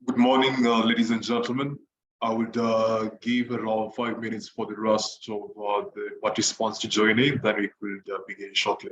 Good morning, ladies and gentlemen. I would give around 5 minutes for the rest of the participants to join in, then we could begin shortly.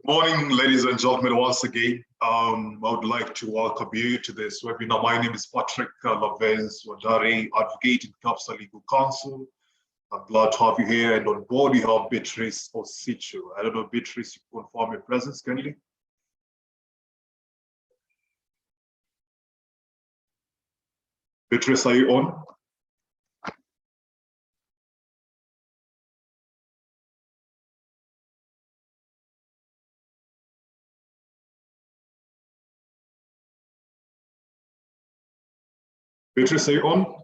Good morning, ladies and gentlemen, once again. I would like to welcome you to this webinar. My name is Patrick Lavez Wadari, advocate in Capsa Legal Counsel. I'm glad to have you here, and on board you have Beatrice Osichu. I don't know, Beatrice, you confirm your presence kindly? Beatrice, are you on? Beatrice, are you on?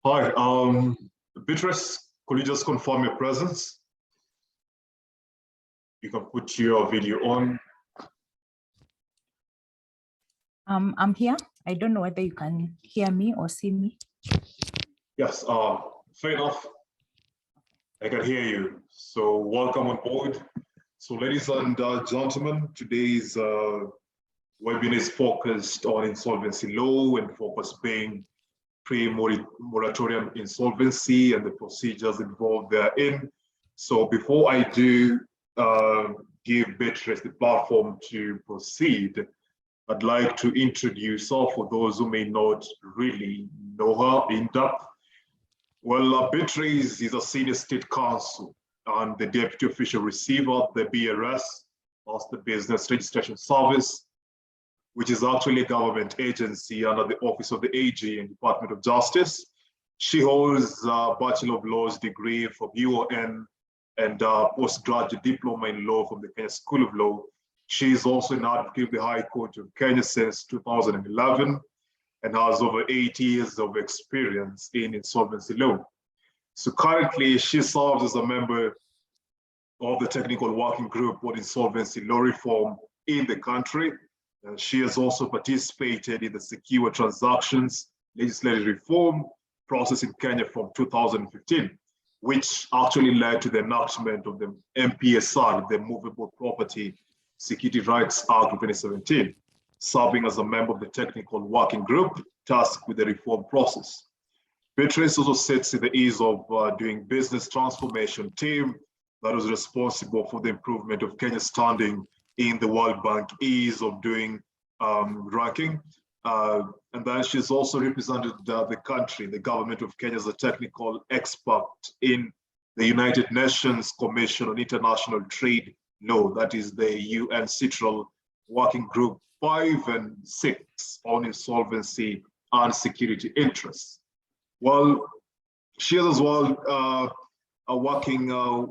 Hi, Beatrice, could you just confirm your presence? You can put your video on. I'm here. I don't know whether you can hear me or see me. Yes, fair enough. I can hear you. So welcome on board. So ladies and gentlemen, today's webinar is focused on insolvency law, and focus being pre-moratorium insolvency and the procedures involved therein. So before I do give Beatrice the platform to proceed, I'd like to introduce her for those who may not really know her in depth. Well, Beatrice is a senior state counsel and the deputy official receiver at the BRS, that's the Business Registration Service, which is actually a government agency under the Office of the AG and Department of Justice. She holds a Bachelor of Laws degree from UON and a postgraduate diploma in law from the Kenya School of Law. She is also an advocate of the High Court of Kenya since 2011 and has over 8 years of experience in insolvency law. So currently, she serves as a member of the technical working group on insolvency law reform in the country. She has also participated in the secure transactions legislative reform process in Kenya from 2015, which actually led to the enactment of the MPSR, the Movable Property Security Rights Act of 2017, serving as a member of the technical working group tasked with the reform process. Beatrice also sits in the ease of doing business transformation team that was responsible for the improvement of Kenya's standing in the World Bank ease of doing ranking. And then she's also represented the country, the government of Kenya, as a technical expert in the United Nations Commission on International Trade Law, that is the UN Central Working Group 5 and 6 on insolvency and security interests. Well, she is as well working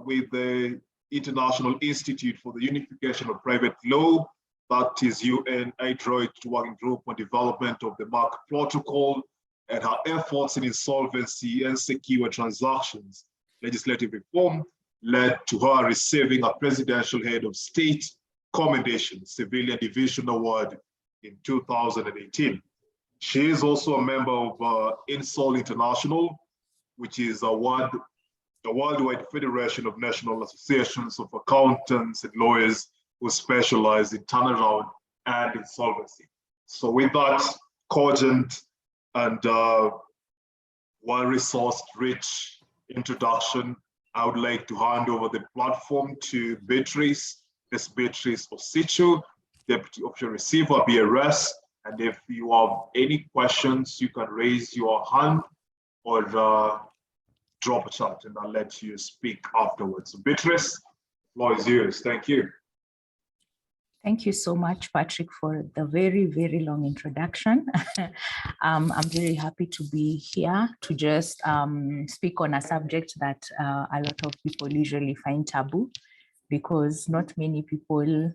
with the International Institute for the Unification of Private Law, that is UN Adroit Working Group on Development of the MAC Protocol, and her efforts in insolvency and secure transactions legislative reform led to her receiving a Presidential Head of State Commendation Civilian Division Award in 2018. She is also a member of INSOL International, which is a worldwide federation of national associations of accountants and lawyers who specialize in turnaround and insolvency. So with that cogent and well-resourced, rich introduction, I would like to hand over the platform to Beatrice, Ms. Beatrice Osichu, Deputy Official Receiver, BRS. And if you have any questions, you can raise your hand or drop a chat and I'll let you speak afterwards. So Beatrice, the floor is yours. Thank you. Thank you so much, Patrick, for the very, very long introduction. I'm very happy to be here to just speak on a subject that a lot of people usually find taboo, because not many people,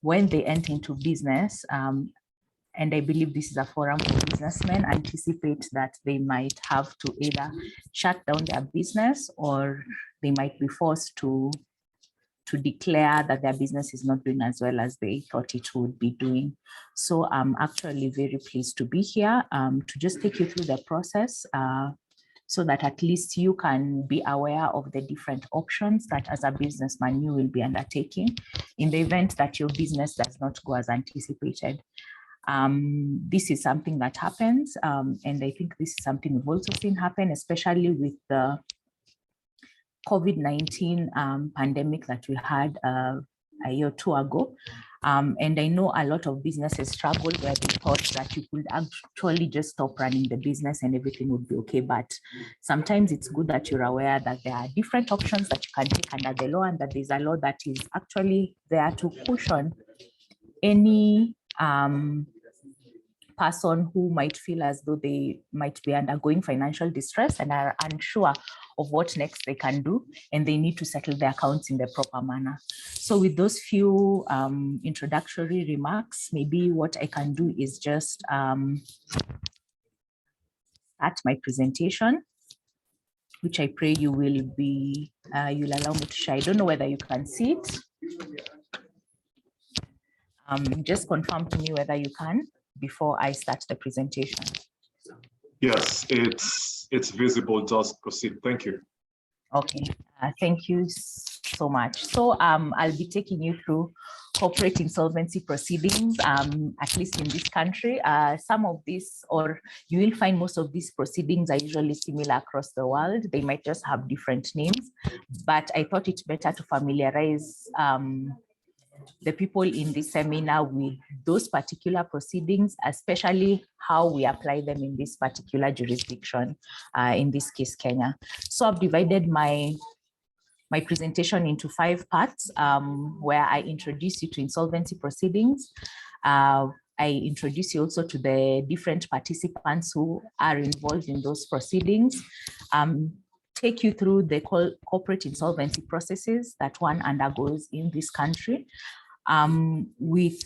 when they enter into business, and I believe this is a forum for businessmen, anticipate that they might have to either shut down their business or they might be forced to declare that their business is not doing as well as they thought it would be doing. So I'm actually very pleased to be here to just take you through the process so that at least you can be aware of the different options that as a businessman you will be undertaking in the event that your business does not go as anticipated. This is something that happens, and I think this is something we've also seen happen, especially with the COVID-19 pandemic that we had a year or two ago. And I know a lot of businesses struggled where they thought that you could actually just stop running the business and everything would be okay. But sometimes it's good that you're aware that there are different options that you can take under the law, and that there's a law that is actually there to cushion any person who might feel as though they might be undergoing financial distress and are unsure of what next they can do, and they need to settle their accounts in the proper manner. So with those few introductory remarks, maybe what I can do is just start my presentation, which I pray you will be, you'll allow me to share. I don't know whether you can see it. Just confirm to me whether you can before I start the presentation. Yes, it's visible. Just proceed. Thank you. Okay, thank you so much. So I'll be taking you through corporate insolvency proceedings, at least in this country. Some of these, or you will find most of these proceedings are usually similar across the world. They might just have different names, but I thought it's better to familiarize the people in this seminar with those particular proceedings, especially how we apply them in this particular jurisdiction, in this case, Kenya. So I've divided my presentation into 5 parts, where I introduce you to insolvency proceedings. I introduce you also to the different participants who are involved in those proceedings, take you through the corporate insolvency processes that one undergoes in this country, with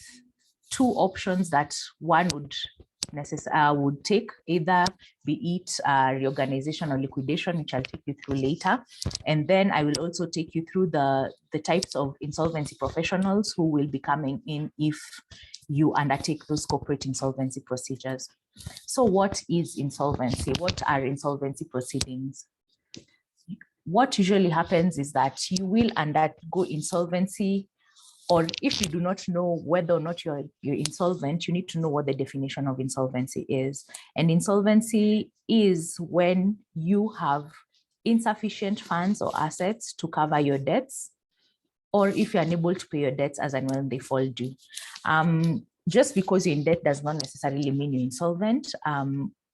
2 options that one would take, either be it reorganization or liquidation, which I'll take you through later. And then I will also take you through the types of insolvency professionals who will be coming in if you undertake those corporate insolvency procedures. So what is insolvency? What are insolvency proceedings? What usually happens is that you will undergo insolvency, or if you do not know whether or not you're insolvent, you need to know what the definition of insolvency is. And insolvency is when you have insufficient funds or assets to cover your debts, or if you're unable to pay your debts as and when they fall due. Just because you're in debt does not necessarily mean you're insolvent.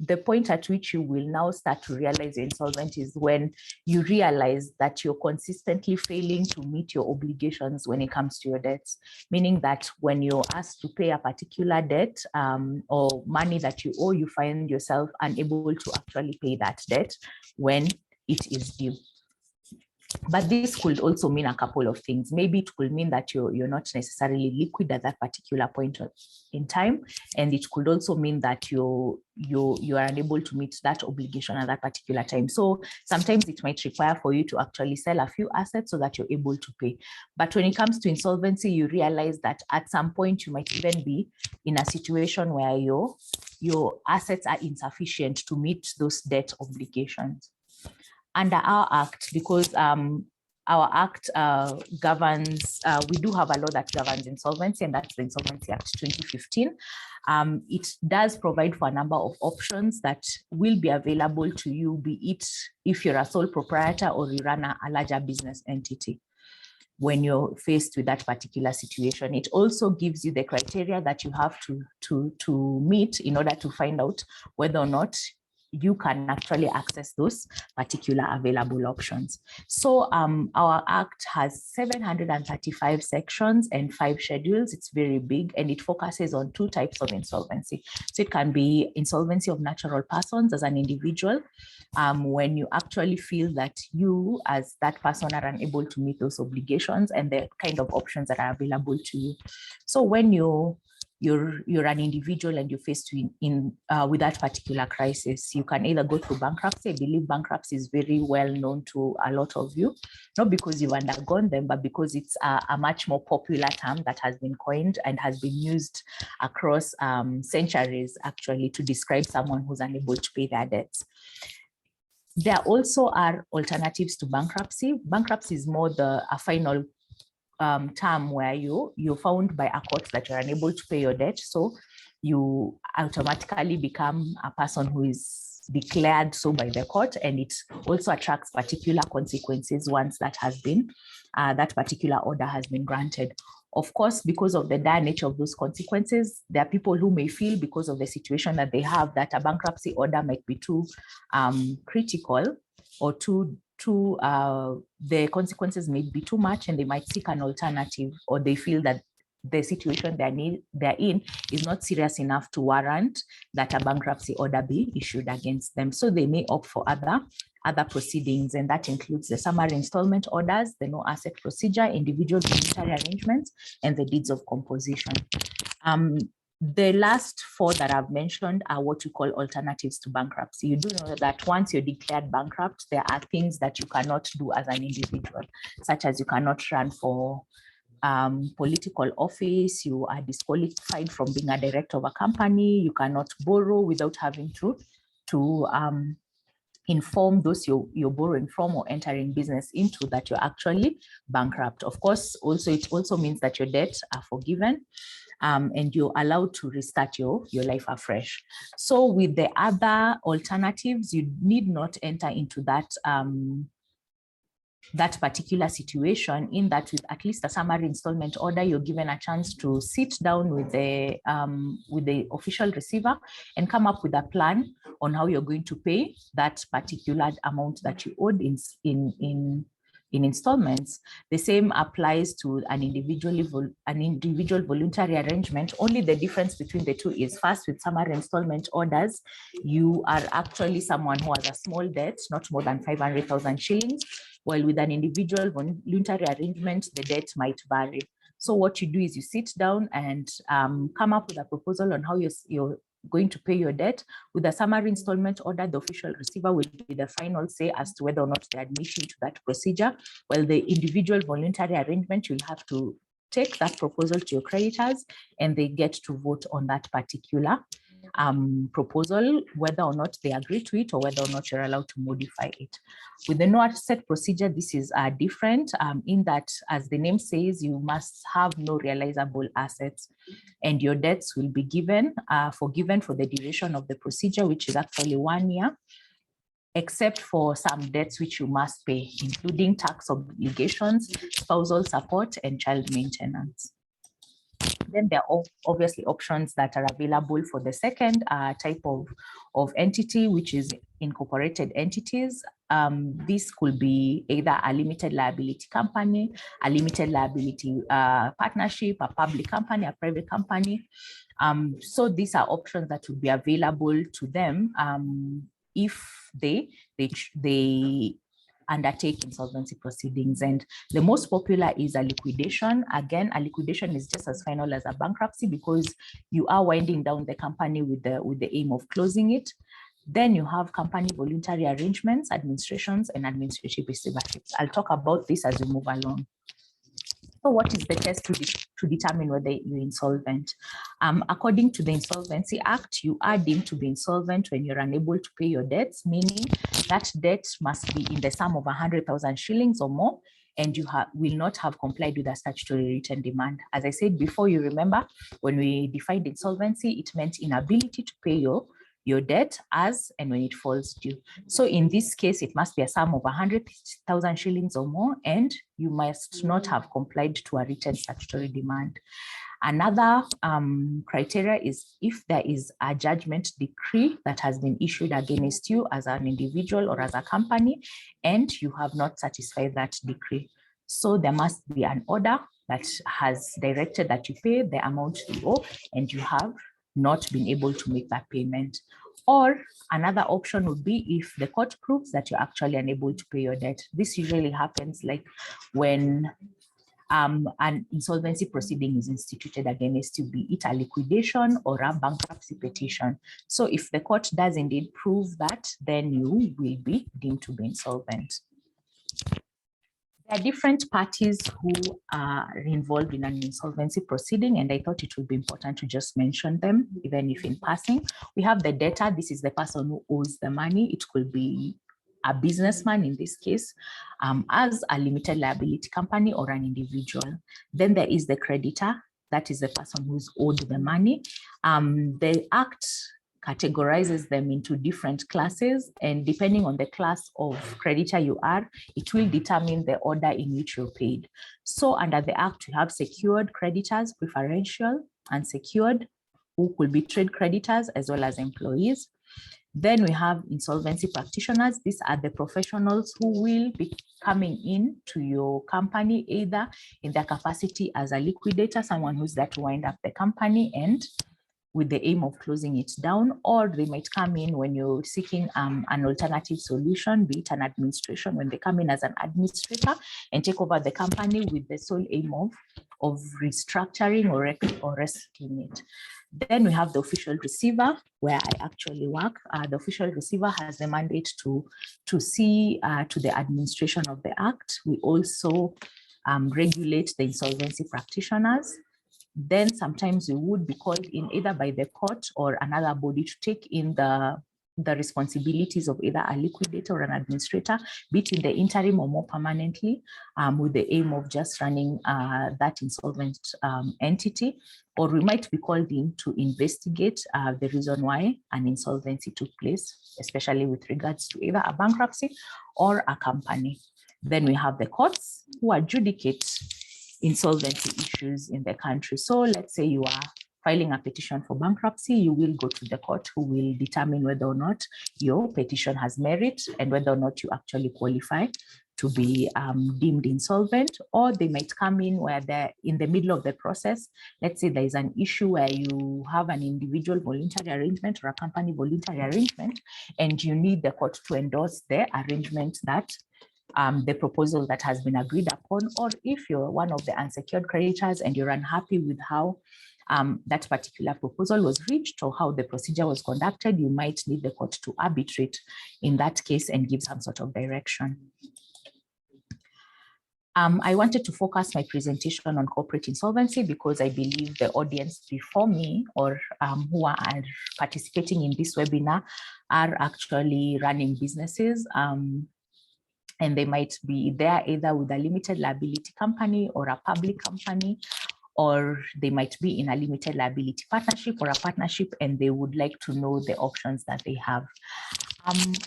The point at which you will now start to realize you're insolvent is when you realize that you're consistently failing to meet your obligations when it comes to your debts, meaning that when you're asked to pay a particular debt or money that you owe, you find yourself unable to actually pay that debt when it is due. But this could also mean a couple of things. Maybe it could mean that you're not necessarily liquid at that particular point in time. And it could also mean that you are unable to meet that obligation at that particular time. So sometimes it might require for you to actually sell a few assets so that you're able to pay. But when it comes to insolvency, you realize that at some point you might even be in a situation where your assets are insufficient to meet those debt obligations. Under our act, because our act governs, we do have a law that governs insolvency, and that's the Insolvency Act 2015. It does provide for a number of options that will be available to you, be it if you're a sole proprietor or you run a larger business entity. When you're faced with that particular situation, it also gives you the criteria that you have to meet in order to find out whether or not you can actually access those particular available options. So our act has 735 sections and 5 schedules. It's very big, and it focuses on 2 types of insolvency. So it can be insolvency of natural persons as an individual, when you actually feel that you as that person are unable to meet those obligations, and the kind of options that are available to you. So when you're an individual and you're faced with that particular crisis, you can either go through bankruptcy. I believe bankruptcy is very well known to a lot of you, not because you've undergone them, but because it's a much more popular term that has been coined and has been used across centuries, actually, to describe someone who's unable to pay their debts. There also are alternatives to bankruptcy. Bankruptcy is more a final term where you're found by a court that you're unable to pay your debt, so you automatically become a person who is declared so by the court, and it also attracts particular consequences once that particular order has been granted. Of course, because of the dire nature of those consequences, there are people who may feel, because of the situation that they have, that a bankruptcy order might be too critical or the consequences may be too much, and they might seek an alternative, or they feel that the situation they're in is not serious enough to warrant that a bankruptcy order be issued against them. So they may opt for other proceedings, and that includes the summary installment orders, the no asset procedure, individual voluntary arrangements, and the deeds of composition. The last 4 that I've mentioned are what we call alternatives to bankruptcy. You do know that once you're declared bankrupt, there are things that you cannot do as an individual, such as you cannot run for political office, you are disqualified from being a director of a company, you cannot borrow without having to inform those you're borrowing from or entering business into that you're actually bankrupt. Of course, it also means that your debts are forgiven, and you're allowed to restart your life afresh. So with the other alternatives, you need not enter into that particular situation, in that with at least a summary installment order, you're given a chance to sit down with the official receiver and come up with a plan on how you're going to pay that particular amount that you owed in installments. The same applies to an individual voluntary arrangement. Only the difference between the two is, first, with summary installment orders, you are actually someone who has a small debt, not more than 500,000 shillings, while with an individual voluntary arrangement, the debt might vary. So what you do is you sit down and come up with a proposal on how you're going to pay your debt. With a summary installment order, the official receiver will be the final say as to whether or not the admission to that procedure, while the individual voluntary arrangement, you'll have to take that proposal to your creditors, and they get to vote on that particular proposal, whether or not they agree to it or whether or not you're allowed to modify it. With the no asset procedure, this is different in that, as the name says, you must have no realizable assets, and your debts will be forgiven for the duration of the procedure, which is actually 1 year, except for some debts which you must pay, including tax obligations, spousal support, and child maintenance. Then there are obviously options that are available for the second type of entity, which is incorporated entities. This could be either a limited liability company, a limited liability partnership, a public company, a private company. So these are options that would be available to them if they undertake insolvency proceedings. And the most popular is a liquidation. Again, a liquidation is just as final as a bankruptcy because you are winding down the company with the aim of closing it. Then you have company voluntary arrangements, administrations, and administrative receiverships. I'll talk about this as we move along. So what is the test to determine whether you're insolvent? According to the Insolvency Act, you are deemed to be insolvent when you're unable to pay your debts, meaning that debt must be in the sum of 100,000 shillings or more, and you will not have complied with a statutory written demand. As I said before, you remember when we defined insolvency, it meant inability to pay your debt as and when it falls due. So in this case, it must be a sum of 100,000 shillings or more, and you must not have complied to a written statutory demand. Another criteria is if there is a judgment decree that has been issued against you as an individual or as a company, and you have not satisfied that decree. So there must be an order that has directed that you pay the amount you owe, and you have not been able to make that payment. Or another option would be if the court proves that you're actually unable to pay your debt. This usually happens like when an insolvency proceeding is instituted against you, be it a liquidation or a bankruptcy petition. So if the court does indeed prove that, then you will be deemed to be insolvent. There are different parties who are involved in an insolvency proceeding, and I thought it would be important to just mention them, even if in passing. We have the debtor. This is the person who owes the money. It could be a businessman in this case, as a limited liability company or an individual. Then there is the creditor. That is the person who's owed the money. The Act categorizes them into different classes, and depending on the class of creditor you are, it will determine the order in which you're paid. So under the Act, we have secured creditors, preferential, unsecured, who could be trade creditors as well as employees. Then we have insolvency practitioners. These are the professionals who will be coming in to your company, either in their capacity as a liquidator, someone who's there to wind up the company and with the aim of closing it down, or they might come in when you're seeking an alternative solution, be it an administration, when they come in as an administrator and take over the company with the sole aim of restructuring or rescuing it. Then we have the official receiver, where I actually work. The official receiver has the mandate to see to the administration of the Act. We also regulate the insolvency practitioners. Then sometimes we would be called in either by the court or another body to take in the responsibilities of either a liquidator or an administrator, be it in the interim or more permanently, with the aim of just running that insolvent entity. Or we might be called in to investigate the reason why an insolvency took place, especially with regards to either a bankruptcy or a company. Then we have the courts who adjudicate insolvency issues in the country. So let's say you are filing a petition for bankruptcy, you will go to the court who will determine whether or not your petition has merit and whether or not you actually qualify to be deemed insolvent. Or they might come in where they're in the middle of the process. Let's say there is an issue where you have an individual voluntary arrangement or a company voluntary arrangement, and you need the court to endorse the arrangement that the proposal that has been agreed upon. Or if you're one of the unsecured creditors and you're unhappy with how that particular proposal was reached or how the procedure was conducted, you might need the court to arbitrate in that case and give some sort of direction. I wanted to focus my presentation on corporate insolvency because I believe the audience before me or who are participating in this webinar are actually running businesses. And they might be there either with a limited liability company or a public company, or they might be in a limited liability partnership or a partnership, and they would like to know the options that they have.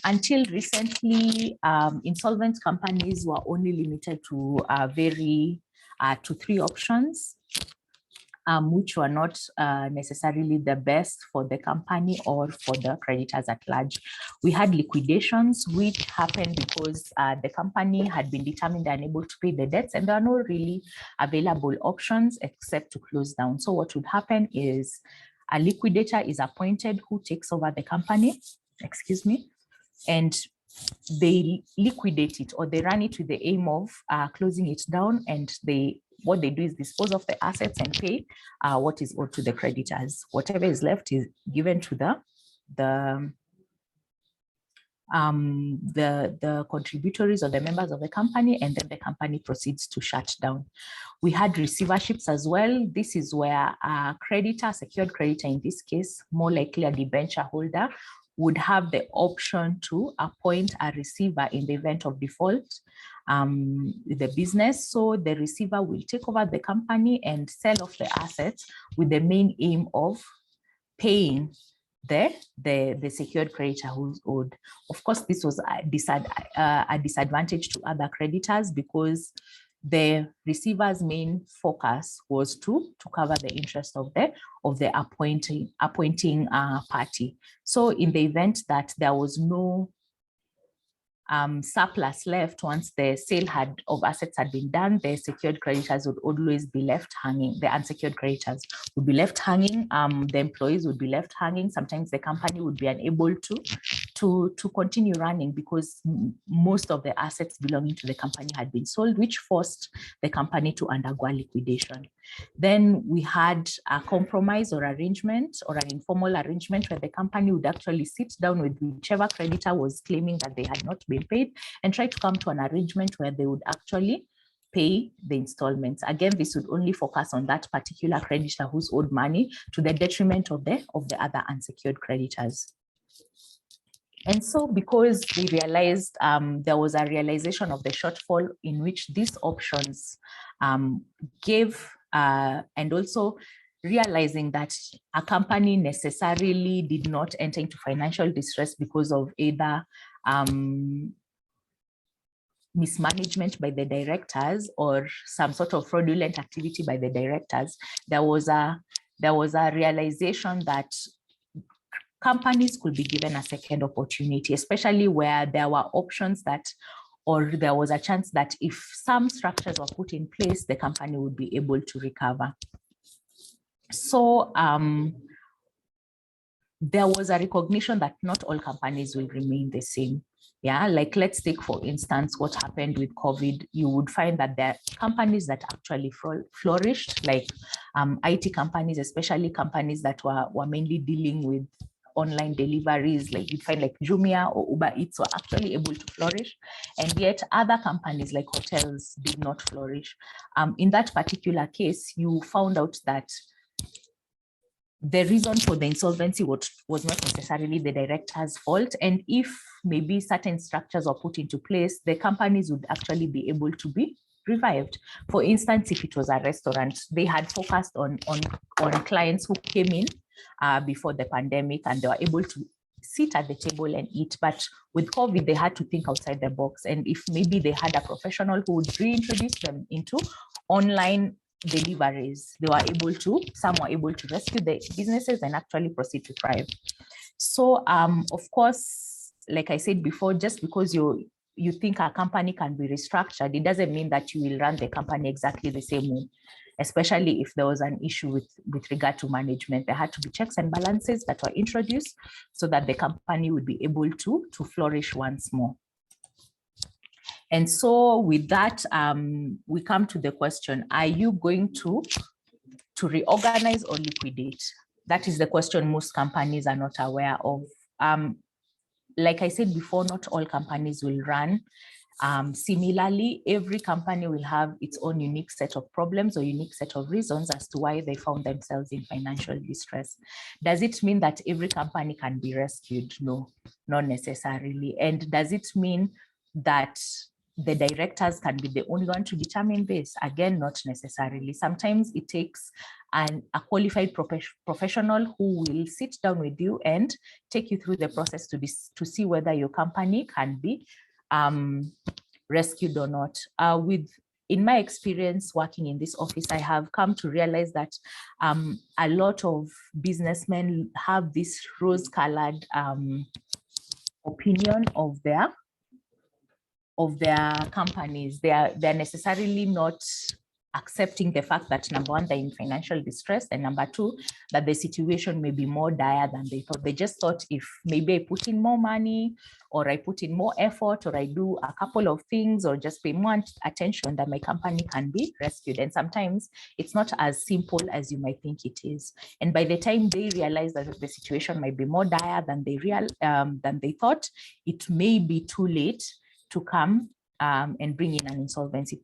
Until recently, insolvent companies were only limited to to 3 options, which were not necessarily the best for the company or for the creditors at large. We had liquidations, which happened because the company had been determined unable to pay the debts, and there are no really available options except to close down. So what would happen is a liquidator is appointed who takes over the company, and they liquidate it, or they run it with the aim of closing it down, and what they do is dispose of the assets and pay what is owed to the creditors. Whatever is left is given to the contributories or the members of the company, and then the company proceeds to shut down. We had receiverships as well. This is where a creditor, secured creditor in this case, more likely a debenture holder, would have the option to appoint a receiver in the event of default with the business. So the receiver will take over the company and sell off the assets with the main aim of paying the secured creditor who's owed. Of course, this was a disadvantage to other creditors, because the receiver's main focus was to cover the interest of the appointing party. So in the event that there was no surplus left once the sale of assets had been done, the secured creditors would always be left hanging. The unsecured creditors would be left hanging. The employees would be left hanging. Sometimes the company would be unable to continue running, because most of the assets belonging to the company had been sold, which forced the company to undergo liquidation. Then we had a compromise or arrangement, or an informal arrangement, where the company would actually sit down with whichever creditor was claiming that they had not been paid, and try to come to an arrangement where they would actually pay the installments. Again, this would only focus on that particular creditor who's owed money, to the detriment of the other unsecured creditors. And so, because we realized there was a realization of the shortfall in which these options gave, and also realizing that a company necessarily did not enter into financial distress because of either mismanagement by the directors or some sort of fraudulent activity by the directors, there was a realization that companies could be given a second opportunity, especially where there were options that, or there was a chance that if some structures were put in place, the company would be able to recover. So there was a recognition that not all companies will remain the same. Yeah, like let's take, for instance, what happened with COVID. You would find that there are companies that actually flourished, like IT companies, especially companies that were mainly dealing with online deliveries, like you'd find like Jumia or Uber Eats were actually able to flourish, and yet other companies like hotels did not flourish. In that particular case, you found out that the reason for the insolvency was not necessarily the director's fault, and if maybe certain structures were put into place, the companies would actually be able to be revived. For instance, if it was a restaurant, they had focused on clients who came in before the pandemic, and they were able to sit at the table and eat. But with COVID, they had to think outside the box. And if maybe they had a professional who would reintroduce them into online deliveries, some were able to rescue the businesses and actually proceed to thrive. So of course, like I said before, just because you think a company can be restructured, it doesn't mean that you will run the company exactly the same way, especially if there was an issue with regard to management. There had to be checks and balances that were introduced so that the company would be able to flourish once more. And so with that, we come to the question, are you going to reorganize or liquidate? That is the question most companies are not aware of. Like I said before, not all companies will run similarly. Every company will have its own unique set of problems or unique set of reasons as to why they found themselves in financial distress. Does it mean that every company can be rescued? No, not necessarily. And does it mean that the directors can be the only one to determine this? Again, not necessarily. Sometimes it takes a qualified professional who will sit down with you and take you through the process to see whether your company can be rescued or not. In my experience working in this office, I have come to realize that a lot of businessmen have this rose-colored opinion of their companies. They're necessarily not accepting the fact that number one, they're in financial distress, and number two, that the situation may be more dire than they thought. They just thought if maybe I put in more money, or I put in more effort, or I do a couple of things, or just pay more attention, that my company can be rescued. And sometimes it's not as simple as you might think it is. And by the time they realize that the situation might be more dire than they thought, it may be too late to come and bring in an insolvency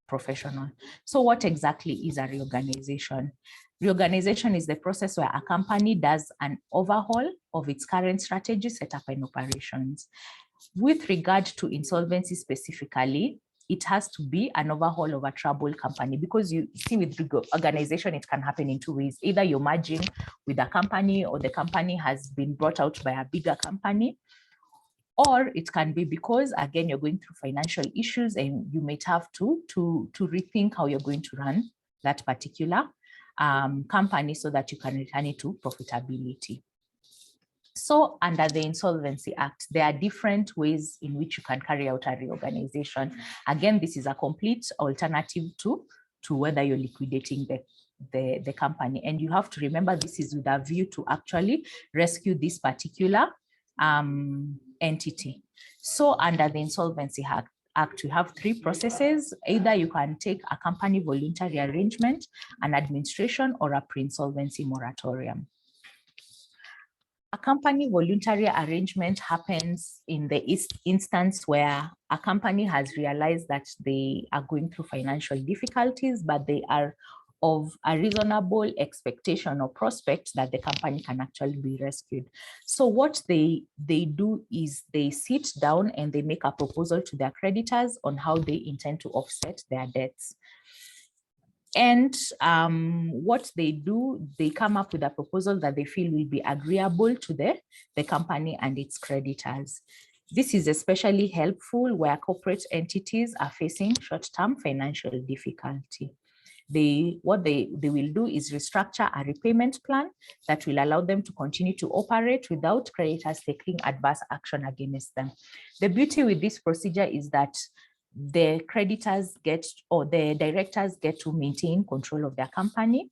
professional. So what exactly is a reorganization? Reorganization is the process where a company does an overhaul of its current strategy, setup, and operations. With regard to insolvency specifically, it has to be an overhaul of a troubled company, because you see with reorganization, it can happen in two ways. Either you're merging with a company, or the company has been brought out by a bigger company, or it can be because, again, you're going through financial issues and you might have to rethink how you're going to run that particular company so that you can return it to profitability. So under the Insolvency Act, there are different ways in which you can carry out a reorganization. Again, this is a complete alternative to whether you're liquidating the company. And you have to remember, this is with a view to actually rescue this particular entity. So under the Insolvency Act, we have three processes. Either you can take a company voluntary arrangement, an administration, or a pre-insolvency moratorium. A company voluntary arrangement happens in the instance where a company has realized that they are going through financial difficulties, but they are of a reasonable expectation or prospect that the company can actually be rescued. So what they do is they sit down and they make a proposal to their creditors on how they intend to offset their debts. And what they do, they come up with a proposal that they feel will be agreeable to the company and its creditors. This is especially helpful where corporate entities are facing short-term financial difficulty. What they will do is restructure a repayment plan that will allow them to continue to operate without creditors taking adverse action against them. The beauty with this procedure is that the creditors get, or the directors get to maintain control of their company.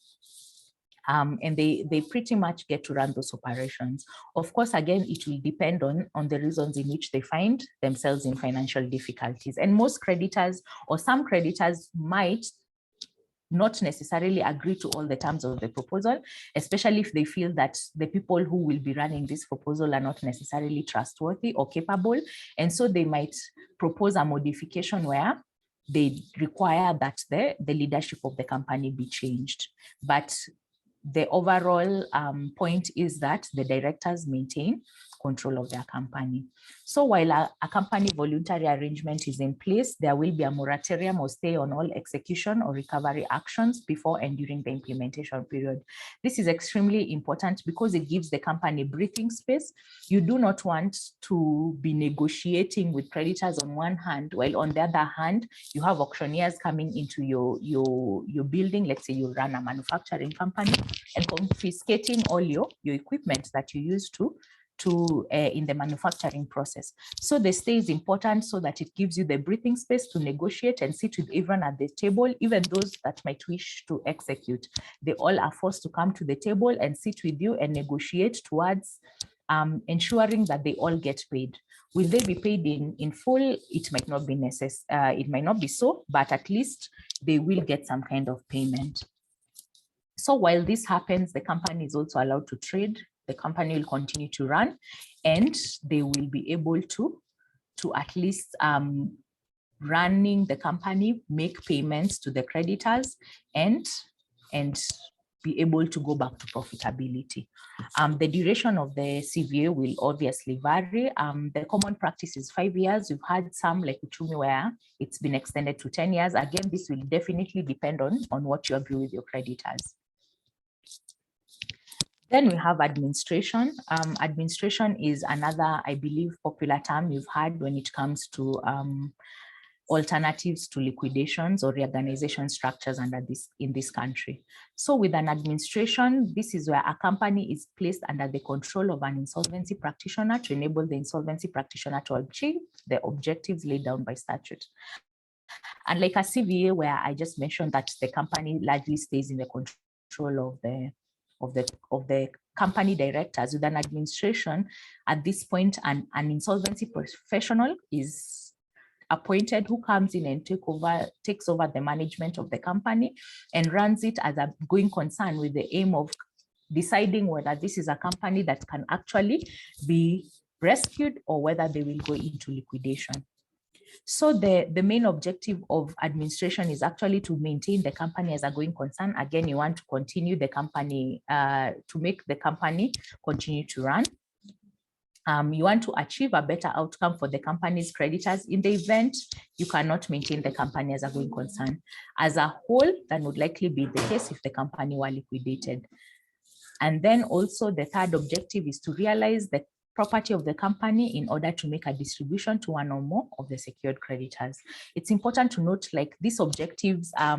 And they pretty much get to run those operations. Of course, again, it will depend on the reasons in which they find themselves in financial difficulties. And most creditors, or some creditors, might not necessarily agree to all the terms of the proposal, especially if they feel that the people who will be running this proposal are not necessarily trustworthy or capable. And so they might propose a modification where they require that the leadership of the company be changed. But the overall point is that the directors maintain control of their company. So while a company voluntary arrangement is in place, there will be a moratorium or stay on all execution or recovery actions before and during the implementation period. This is extremely important because it gives the company breathing space. You do not want to be negotiating with creditors on one hand, while on the other hand, you have auctioneers coming into your building. Let's say you run a manufacturing company, and confiscating all your equipment that you use in the manufacturing process. So the stay is important so that it gives you the breathing space to negotiate and sit with everyone at the table, even those that might wish to execute. They all are forced to come to the table and sit with you and negotiate towards ensuring that they all get paid. Will they be paid in full? It might not be necessary. It might not be so, but at least they will get some kind of payment. So while this happens, the company is also allowed to trade. The company will continue to run, and they will be able to at least running the company, make payments to the creditors, and be able to go back to profitability. The duration of the CVA will obviously vary. The common practice is 5 years. We've had some like Uchumi where it's been extended to 10 years. Again, this will definitely depend on what you agree with your creditors. Then we have administration. Administration is another, I believe, popular term you've had when it comes to alternatives to liquidations or reorganization structures in this country. So with an administration, this is where a company is placed under the control of an insolvency practitioner to enable the insolvency practitioner to achieve the objectives laid down by statute. Unlike a CVA, where I just mentioned that the company largely stays in the control of the company directors, with an administration, at this point, an insolvency professional is appointed who comes in and takes over the management of the company and runs it as a going concern, with the aim of deciding whether this is a company that can actually be rescued or whether they will go into liquidation. So the main objective of administration is actually to maintain the company as a going concern. Again, you want to continue the company, to make the company continue to run. You want to achieve a better outcome for the company's creditors in the event you cannot maintain the company as a going concern. As a whole, that would likely be the case if the company were liquidated. And then also the third objective is to realize the property of the company in order to make a distribution to one or more of the secured creditors. It's important to note, like, these objectives are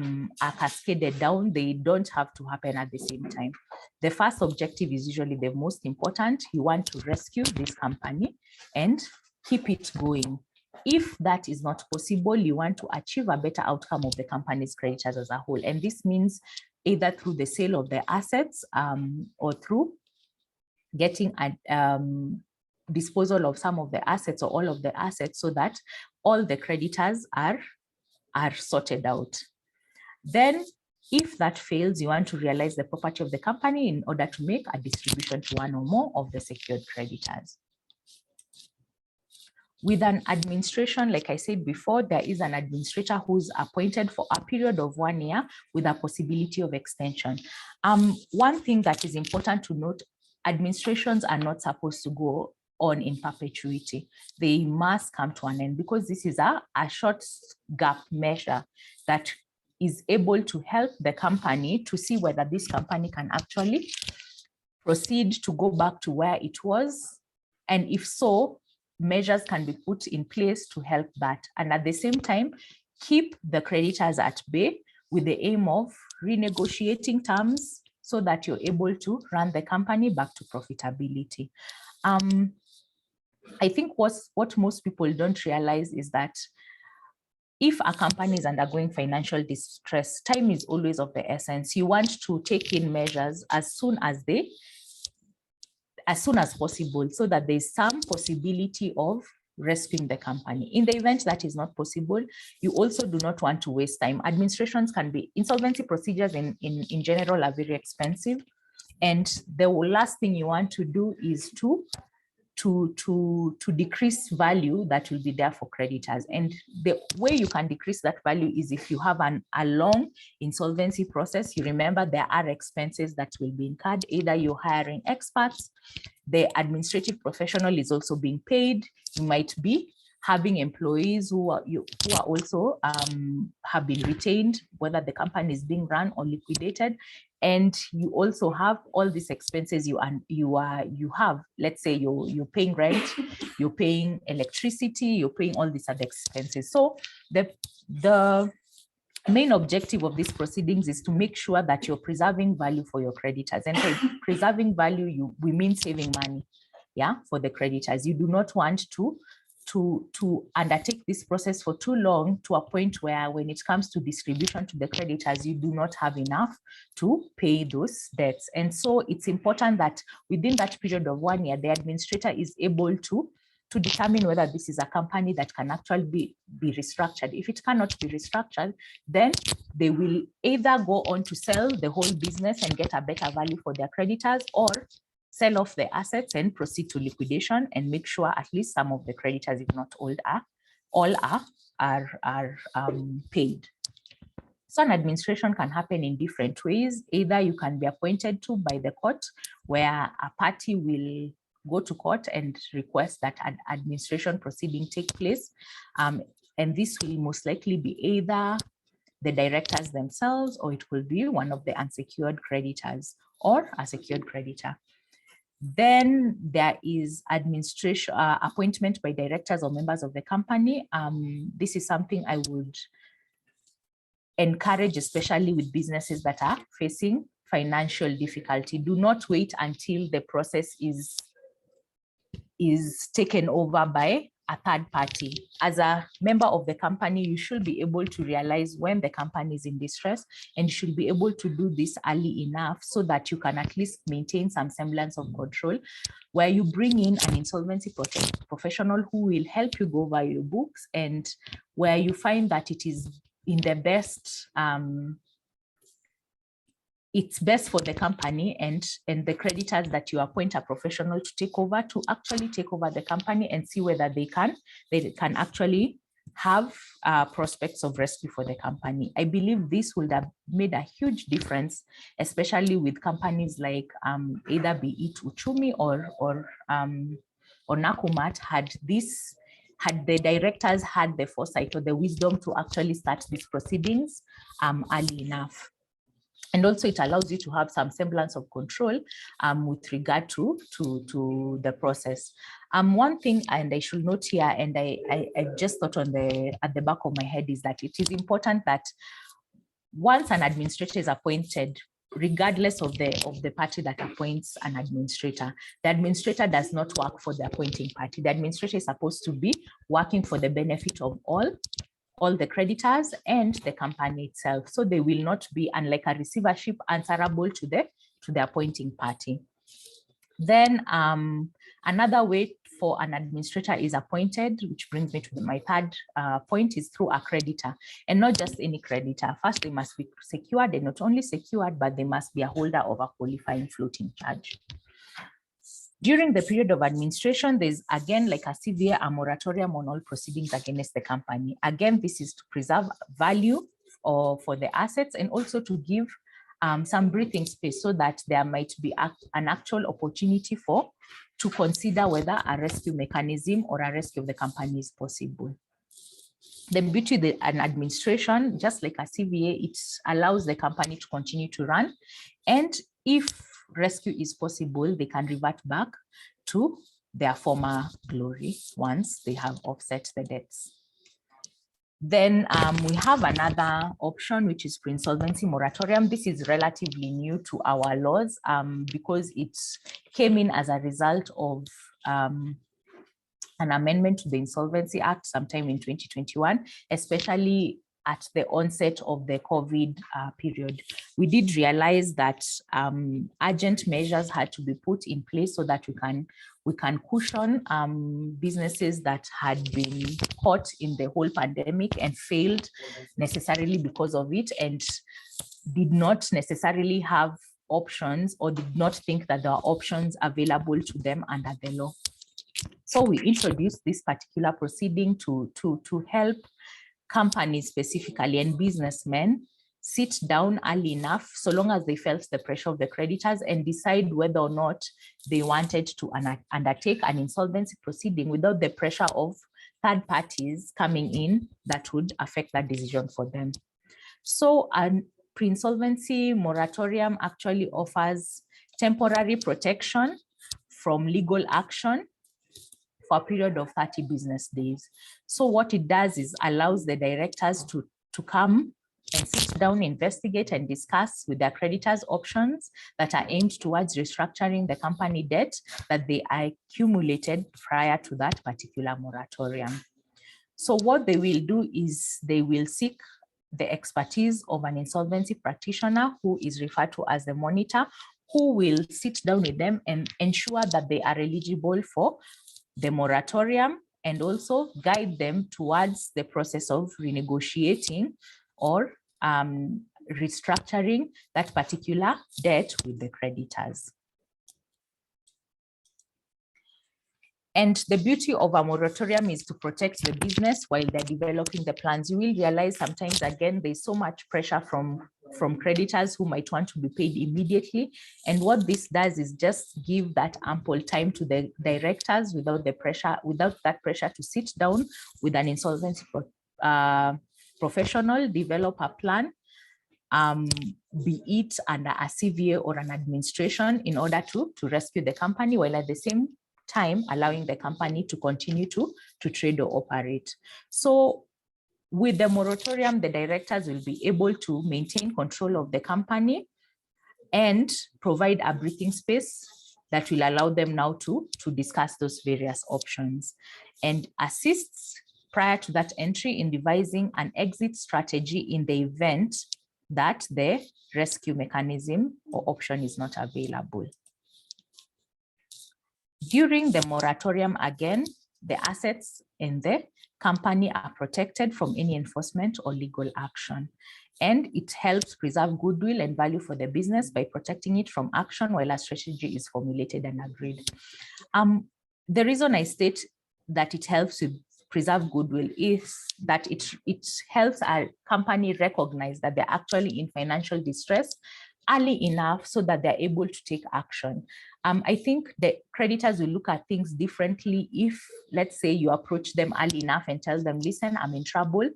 cascaded down. They don't have to happen at the same time. The first objective is usually the most important. You want to rescue this company and keep it going. If that is not possible, you want to achieve a better outcome of the company's creditors as a whole. And this means either through the sale of the assets or through getting a disposal of some of the assets or all of the assets, so that all the creditors are sorted out. Then, if that fails, you want to realize the property of the company in order to make a distribution to one or more of the secured creditors. With an administration, like I said before, there is an administrator who's appointed for a period of 1 year with a possibility of extension. One thing that is important to note, administrations are not supposed to go on in perpetuity. They must come to an end, because this is a short gap measure that is able to help the company to see whether this company can actually proceed to go back to where it was. And if so, measures can be put in place to help that. And at the same time, keep the creditors at bay with the aim of renegotiating terms so that you're able to run the company back to profitability. I think what most people don't realize is that if a company is undergoing financial distress, time is always of the essence. You want to take in measures as soon as possible, so that there's some possibility of rescuing the company. In the event that is not possible, you also do not want to waste time. Administrations can be, insolvency procedures in general are very expensive. And the last thing you want to do is to decrease value that will be there for creditors. And the way you can decrease that value is if you have a long insolvency process. You remember there are expenses that will be incurred. Either you're hiring experts, the administrative professional is also being paid. You might be having employees who are also have been retained, whether the company is being run or liquidated. And you also have all these expenses you have. Let's say you're paying rent, you're paying electricity, you're paying all these other expenses. So the main objective of these proceedings is to make sure that you're preserving value for your creditors. And by preserving value, we mean saving money, for the creditors. You do not want to undertake this process for too long, to a point where when it comes to distribution to the creditors, you do not have enough to pay those debts. And so it's important that within that period of 1 year, the administrator is able to determine whether this is a company that can actually be restructured. If it cannot be restructured, then they will either go on to sell the whole business and get a better value for their creditors, or sell off the assets and proceed to liquidation and make sure at least some of the creditors, if not all are paid. So an administration can happen in different ways. Either you can be appointed to by the court, where a party will go to court and request that an administration proceeding take place. And this will most likely be either the directors themselves, or it will be one of the unsecured creditors or a secured creditor. Then there is administration appointment by directors or members of the company. This is something I would encourage, especially with businesses that are facing financial difficulty. Do not wait until the process is taken over by a third party. As a member of the company, you should be able to realize when the company is in distress, and you should be able to do this early enough so that you can at least maintain some semblance of control, where you bring in an insolvency professional who will help you go over your books, and where you find that it is in the best, it's best for the company and the creditors that you appoint a professional to take over, to actually take over the company and see whether they can actually have prospects of rescue for the company. I believe this would have made a huge difference, especially with companies like either be it Uchumi or Nakumat. Had the directors had the foresight or the wisdom to actually start these proceedings early enough. And also it allows you to have some semblance of control with regard to the process. One thing, and I should note here, and I just thought at the back of my head, is that it is important that once an administrator is appointed, regardless of the party that appoints an administrator, the administrator does not work for the appointing party. The administrator is supposed to be working for the benefit of all the creditors and the company itself. So they will not be, unlike a receivership, answerable to the appointing party. Then another way for an administrator is appointed, which brings me to my third point, is through a creditor, and not just any creditor. First, they must be secured, and not only secured, but they must be a holder of a qualifying floating charge. During the period of administration, there's again, like a CVA, a moratorium on all proceedings against the company. Again, this is to preserve value for the assets, and also to give some breathing space so that there might be an actual opportunity to consider whether a rescue mechanism or a rescue of the company is possible. The beauty of an administration, just like a CVA, it allows the company to continue to run, and if rescue is possible, they can revert back to their former glory once they have offset the debts. Then we have another option, which is pre-insolvency moratorium. This is relatively new to our laws because it came in as a result of an amendment to the Insolvency Act sometime in 2021, especially at the onset of the COVID period. We did realize that urgent measures had to be put in place so that we can cushion businesses that had been caught in the whole pandemic and failed necessarily because of it, and did not necessarily have options, or did not think that there are options available to them under the law. So we introduced this particular proceeding to help companies specifically and businessmen sit down early enough, so long as they felt the pressure of the creditors, and decide whether or not they wanted to undertake an insolvency proceeding without the pressure of third parties coming in that would affect that decision for them. So a pre-insolvency moratorium actually offers temporary protection from legal action for a period of 30 business days. So what it does is allows the directors to come and sit down, investigate, and discuss with their creditors options that are aimed towards restructuring the company debt that they accumulated prior to that particular moratorium. So what they will do is they will seek the expertise of an insolvency practitioner, who is referred to as the monitor, who will sit down with them and ensure that they are eligible for the moratorium, and also guide them towards the process of renegotiating or restructuring that particular debt with the creditors. And the beauty of a moratorium is to protect the business while they're developing the plans. You will realize sometimes, again, there's so much pressure from creditors who might want to be paid immediately. And what this does is just give that ample time to the directors without that pressure to sit down with an insolvency professional, develop a plan, be it under a CVA or an administration, in order to rescue the company, while at the same time allowing the company to continue to trade or operate. So with the moratorium, the directors will be able to maintain control of the company and provide a breathing space that will allow them now to discuss those various options, and assists prior to that entry in devising an exit strategy in the event that the rescue mechanism or option is not available. During the moratorium, again, the assets in the company are protected from any enforcement or legal action. And it helps preserve goodwill and value for the business by protecting it from action while a strategy is formulated and agreed. The reason I state that it helps to preserve goodwill is that it helps our company recognize that they're actually in financial distress early enough so that they're able to take action. I think the creditors will look at things differently if, let's say, you approach them early enough and tell them, listen, I'm in trouble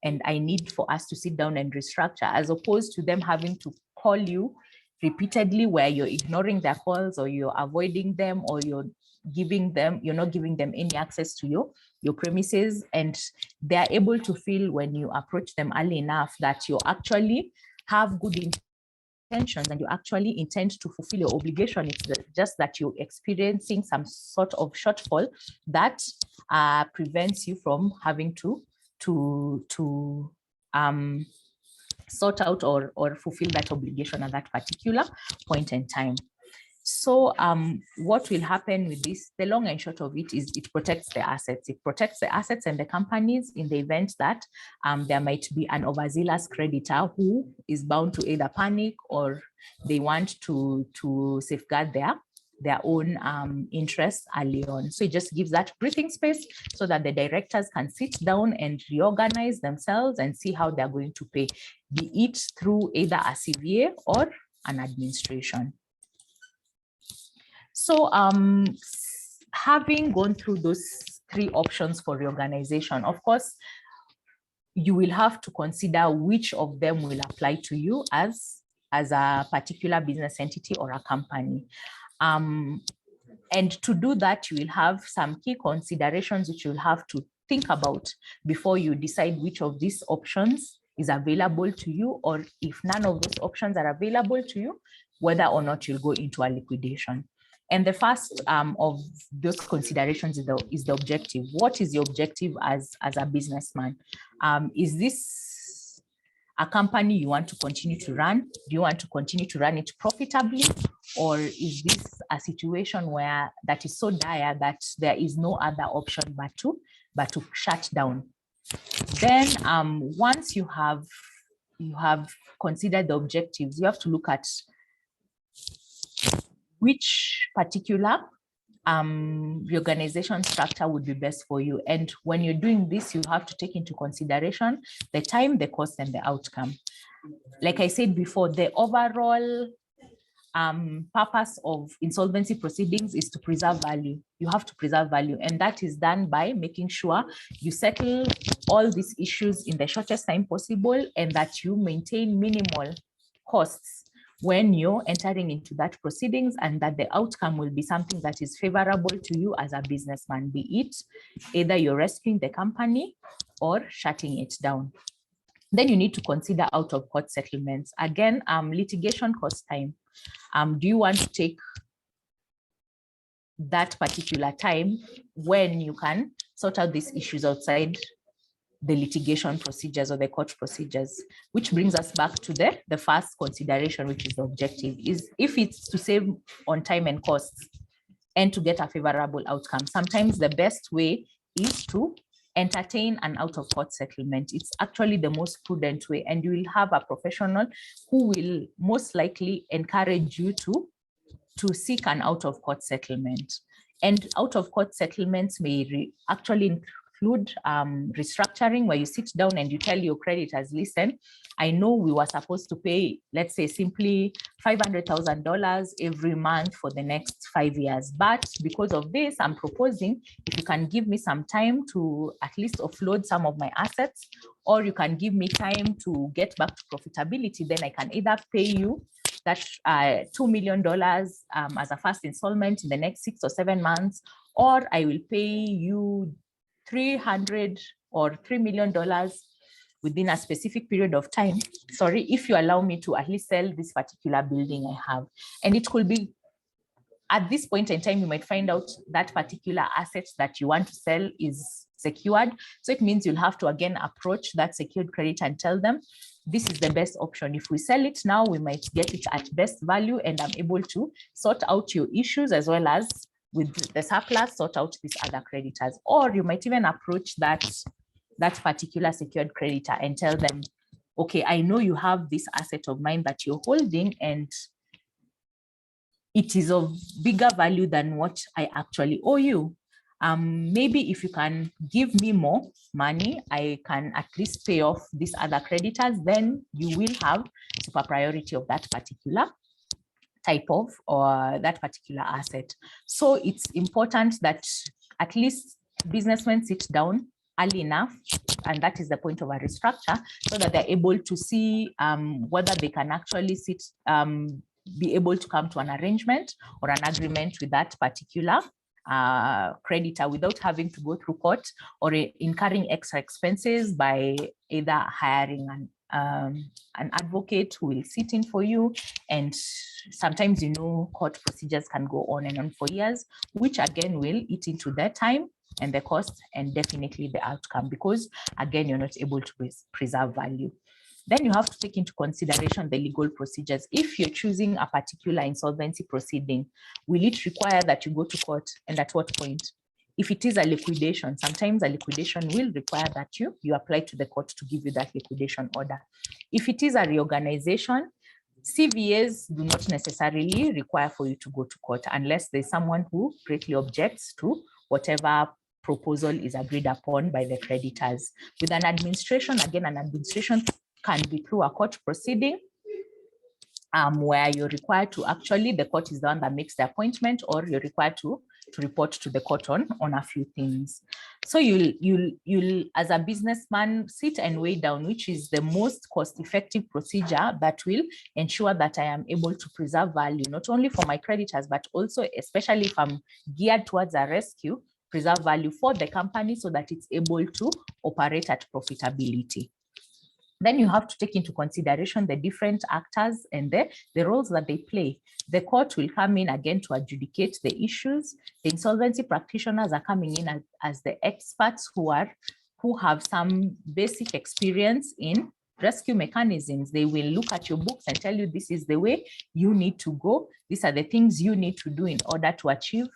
and I need for us to sit down and restructure, as opposed to them having to call you repeatedly where you're ignoring their calls or you're avoiding them or you're not giving them any access to your premises, and they're able to feel when you approach them early enough that you actually have good intentions and you actually intend to fulfill your obligation. It's just that you're experiencing some sort of shortfall that prevents you from having to sort out or fulfill that obligation at that particular point in time. So what will happen with this, the long and short of it is it protects the assets. It protects the assets and the companies in the event that there might be an overzealous creditor who is bound to either panic or they want to safeguard their own interests early on. So it just gives that breathing space so that the directors can sit down and reorganize themselves and see how they're going to pay, be it through either a CVA or an administration. So having gone through those three options for reorganization, of course, you will have to consider which of them will apply to you as a particular business entity or a company. And to do that, you will have some key considerations which you'll have to think about before you decide which of these options is available to you, or if none of those options are available to you, whether or not you'll go into a liquidation. And the first of those considerations is the objective. What is your objective as a businessman? Is this a company you want to continue to run? Do you want to continue to run it profitably? Or is this a situation where that is so dire that there is no other option but to shut down? Then once you have considered the objectives, you have to look at which particular reorganization structure would be best for you. And when you're doing this, you have to take into consideration the time, the cost, and the outcome. Like I said before, the overall purpose of insolvency proceedings is to preserve value. You have to preserve value, and that is done by making sure you settle all these issues in the shortest time possible and that you maintain minimal costs when you're entering into that proceedings, and that the outcome will be something that is favorable to you as a businessman, be it either you're rescuing the company or shutting it down. Then you need to consider out-of-court settlements. Again, litigation costs time. Do you want to take that particular time when you can sort out these issues outside the litigation procedures or the court procedures? Which brings us back to the first consideration, which is the objective, is if it's to save on time and costs and to get a favorable outcome. Sometimes the best way is to entertain an out-of-court settlement. It's actually the most prudent way, and you will have a professional who will most likely encourage you to seek an out-of-court settlement. And out-of-court settlements may actually include restructuring, where you sit down and you tell your creditors, listen, I know we were supposed to pay, let's say simply $500,000 every month for the next 5 years. But because of this, I'm proposing if you can give me some time to at least offload some of my assets, or you can give me time to get back to profitability, then I can either pay you that $2 million as a first installment in the next 6 or 7 months, or I will pay you $300 or $3 million within a specific period of time, if you allow me to at least sell this particular building I have. And it could be at this point in time, you might find out that particular asset that you want to sell is secured. So it means you'll have to again approach that secured creditor and tell them, this is the best option. If we sell it now, we might get it at best value, and I'm able to sort out your issues as well as with the surplus, sort out these other creditors. Or you might even approach that particular secured creditor and tell them, okay, I know you have this asset of mine that you're holding, and it is of bigger value than what I actually owe you. Maybe if you can give me more money, I can at least pay off these other creditors, then you will have super priority of that particular type of or that particular asset. So it's important that at least businessmen sit down early enough, and that is the point of a restructure, so that they're able to see whether they can actually be able to come to an arrangement or an agreement with that particular creditor without having to go through court or incurring extra expenses by either hiring an advocate who will sit in for you. And sometimes, court procedures can go on and on for years, which again will eat into their time and the cost and definitely the outcome, because again, you're not able to preserve value. Then you have to take into consideration the legal procedures. If you're choosing a particular insolvency proceeding, will it require that you go to court, and at what point? If it is a liquidation, sometimes a liquidation will require that you apply to the court to give you that liquidation order. If it is a reorganization, CVAs do not necessarily require for you to go to court unless there's someone who greatly objects to whatever proposal is agreed upon by the creditors. With an administration, again, an administration can be through a court proceeding where you're required to the court is the one that makes the appointment, or you're required to report to the court on a few things. So you'll as a businessman sit and weigh down which is the most cost-effective procedure that will ensure that I am able to preserve value, not only for my creditors, but also, especially if I'm geared towards a rescue, preserve value for the company so that it's able to operate at profitability. Then you have to take into consideration the different actors and the roles that they play. The court will come in again to adjudicate the issues. The insolvency practitioners are coming in as the experts who have some basic experience in rescue mechanisms. They will look at your books and tell you this is the way you need to go. These are the things you need to do in order to achieve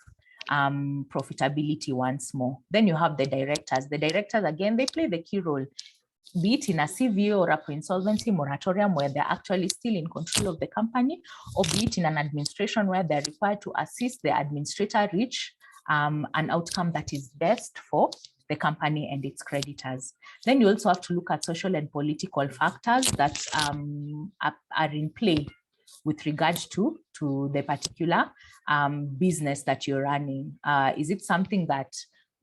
profitability once more. Then you have the directors. The directors, again, they play the key role, be it in a CVA or a pre-insolvency moratorium where they're actually still in control of the company, or be it in an administration where they're required to assist the administrator reach an outcome that is best for the company and its creditors. Then you also have to look at social and political factors that are in play with regards to the particular business that you're running. Is it something that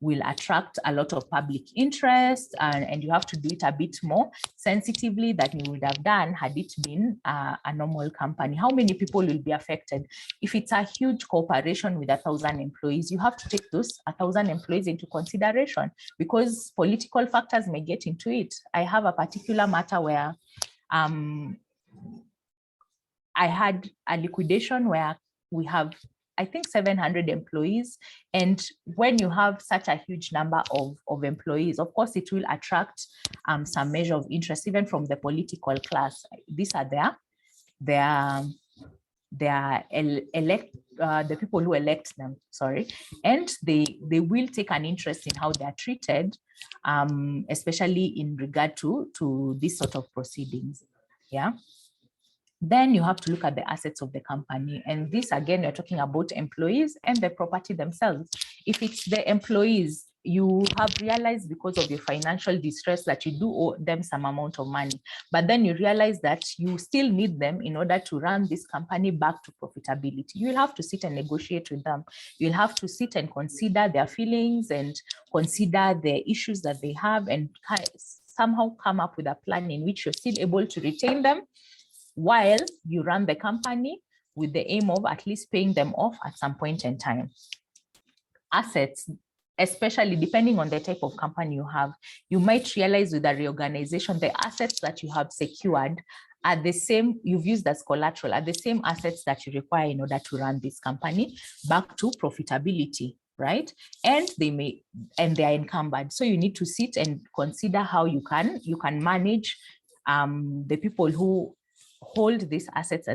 will attract a lot of public interest, and you have to do it a bit more sensitively than you would have done had it been a normal company? How many people will be affected? If it's a huge corporation with 1,000 employees, you have to take those 1,000 employees into consideration, because political factors may get into it. I have a particular matter where I had a liquidation where we have, I think, 700 employees. And when you have such a huge number of employees, of course, it will attract some measure of interest, even from the political class. These are the people who elect them, sorry. And they will take an interest in how they're treated, especially in regard to this sort of proceedings, yeah. Then you have to look at the assets of the company. And this, again, you're talking about employees and the property themselves. If it's the employees, you have realized because of your financial distress that you do owe them some amount of money, but then you realize that you still need them in order to run this company back to profitability. You'll have to sit and negotiate with them. You'll have to sit and consider their feelings and consider the issues that they have, and somehow come up with a plan in which you're still able to retain them while you run the company, with the aim of at least paying them off at some point in time. Assets, especially depending on the type of company you have, you might realize with a reorganization, the assets that you have secured at the same, you've used as collateral, at the same assets that you require in order to run this company back to profitability, right? And they are encumbered. So you need to sit and consider how you can manage the people who hold these assets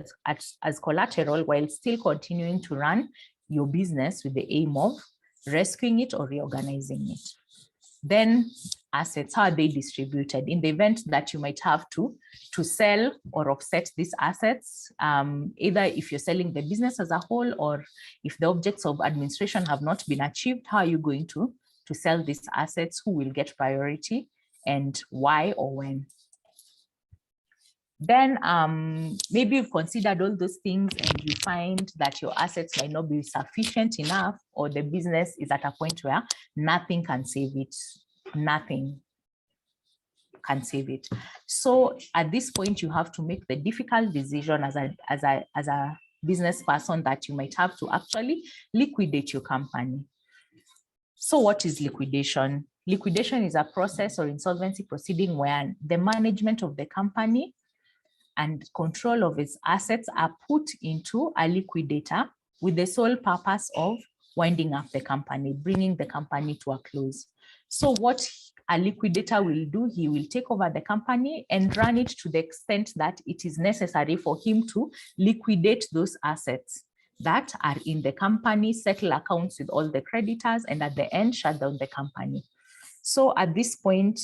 as collateral while still continuing to run your business with the aim of rescuing it or reorganizing it. Then assets, how are they distributed? In the event that you might have to sell or offset these assets, either if you're selling the business as a whole or if the objects of administration have not been achieved, how are you going to sell these assets? Who will get priority and why or when? Then maybe you've considered all those things and you find that your assets might not be sufficient enough, or the business is at a point where nothing can save it. Nothing can save it. So at this point, you have to make the difficult decision as a business person that you might have to actually liquidate your company. So what is liquidation? Liquidation is a process or insolvency proceeding where the management of the company and control of its assets are put into a liquidator with the sole purpose of winding up the company, bringing the company to a close. So what a liquidator will do, he will take over the company and run it to the extent that it is necessary for him to liquidate those assets that are in the company, settle accounts with all the creditors, and at the end, shut down the company. So at this point,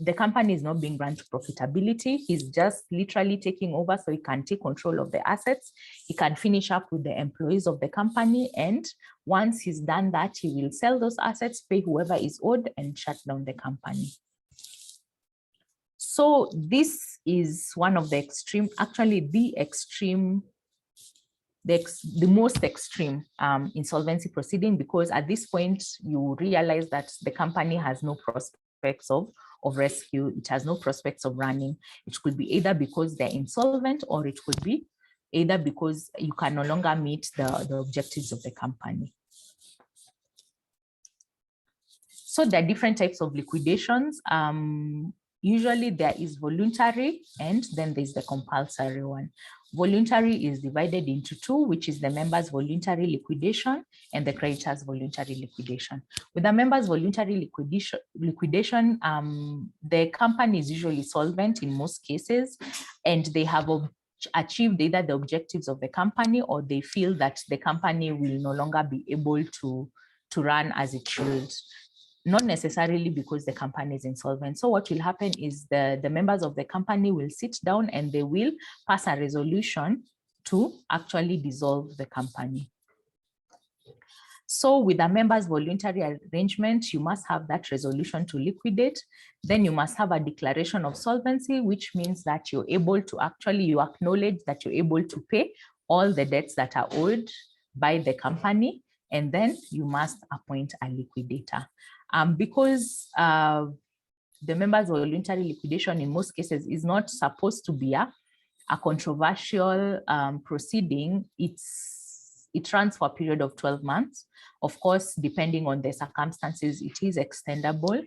the company is not being run to profitability. He's just literally taking over so he can take control of the assets. He can finish up with the employees of the company. And once he's done that, he will sell those assets, pay whoever is owed, and shut down the company. So this is one of the extreme, actually the extreme, the most extreme insolvency proceeding, because at this point, you realize that the company has no prospects of rescue. It has no prospects of running. It could be either because they're insolvent, or it could be either because you can no longer meet the objectives of the company. So there are different types of liquidations. Usually there is voluntary, and then there's the compulsory one. Voluntary is divided into two, which is the members' voluntary liquidation and the creditors' voluntary liquidation. With the members' voluntary liquidation, the company is usually solvent in most cases, and they have achieved either the objectives of the company, or they feel that the company will no longer be able to run as it should. Not necessarily because the company is insolvent. So what will happen is the members of the company will sit down and they will pass a resolution to actually dissolve the company. So with a members' voluntary arrangement, you must have that resolution to liquidate. Then you must have a declaration of solvency, which means that you're able to actually, you acknowledge that you're able to pay all the debts that are owed by the company. And then you must appoint a liquidator. Because the members' voluntary liquidation in most cases is not supposed to be a controversial proceeding. It runs for a period of 12 months. Of course, depending on the circumstances, it is extendable,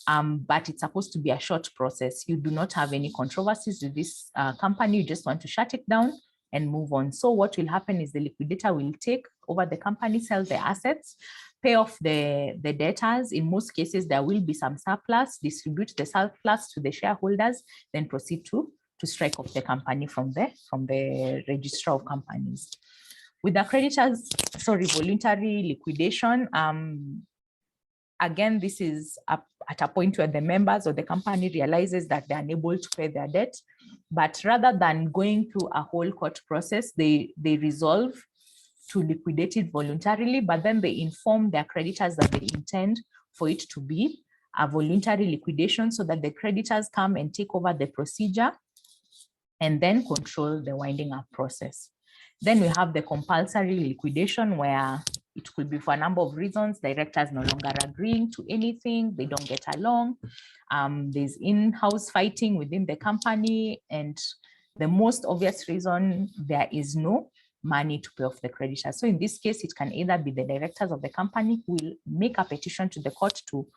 but it's supposed to be a short process. You do not have any controversies with this company. You just want to shut it down and move on. So what will happen is the liquidator will take over the company, sell the assets, pay off the debtors. In most cases, there will be some surplus, distribute the surplus to the shareholders, then proceed to strike off the company from the registrar of companies. With the creditors, voluntary liquidation, again, this is at a point where the members of the company realizes that they're unable to pay their debt, but rather than going through a whole court process, they resolve to liquidate it voluntarily, but then they inform their creditors that they intend for it to be a voluntary liquidation, so that the creditors come and take over the procedure and then control the winding up process. Then we have the compulsory liquidation, where it could be for a number of reasons. Directors no longer agreeing to anything, they don't get along. There's in-house fighting within the company, and the most obvious reason, there is no money to pay off the creditor. So in this case, it can either be the directors of the company who will make a petition to the court to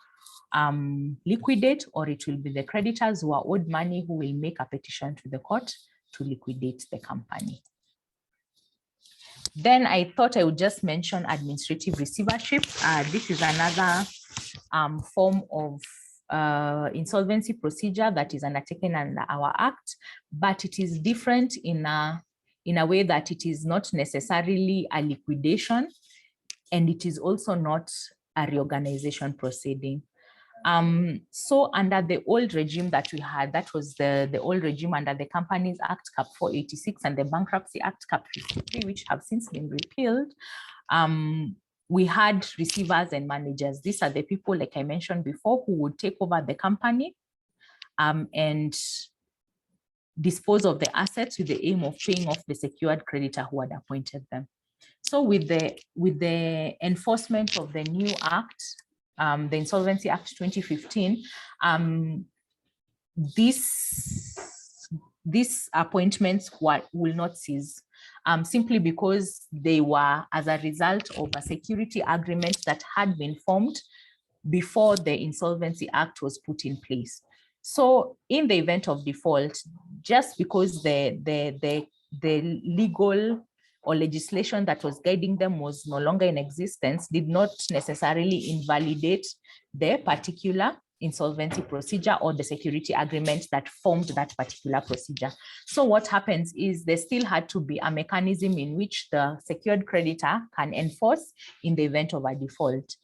liquidate, or it will be the creditors who are owed money who will make a petition to the court to liquidate the company. Then I thought I would just mention administrative receivership. This is another form of insolvency procedure that is undertaken under our act, but it is different in a way that it is not necessarily a liquidation, and it is also not a reorganization proceeding. So under the old regime that we had, that was the old regime under the Companies Act Cap 486 and the Bankruptcy Act Cap 53, which have since been repealed. We had receivers and managers. These are the people, like I mentioned before, who would take over the company and dispose of the assets with the aim of paying off the secured creditor who had appointed them. So with the enforcement of the new act, the Insolvency Act 2015, these appointments will not cease, simply because they were as a result of a security agreement that had been formed before the Insolvency Act was put in place. So in the event of default, just because the legal or legislation that was guiding them was no longer in existence, did not necessarily invalidate the particular insolvency procedure or the security agreement that formed that particular procedure. So what happens is there still had to be a mechanism in which the secured creditor can enforce in the event of a default.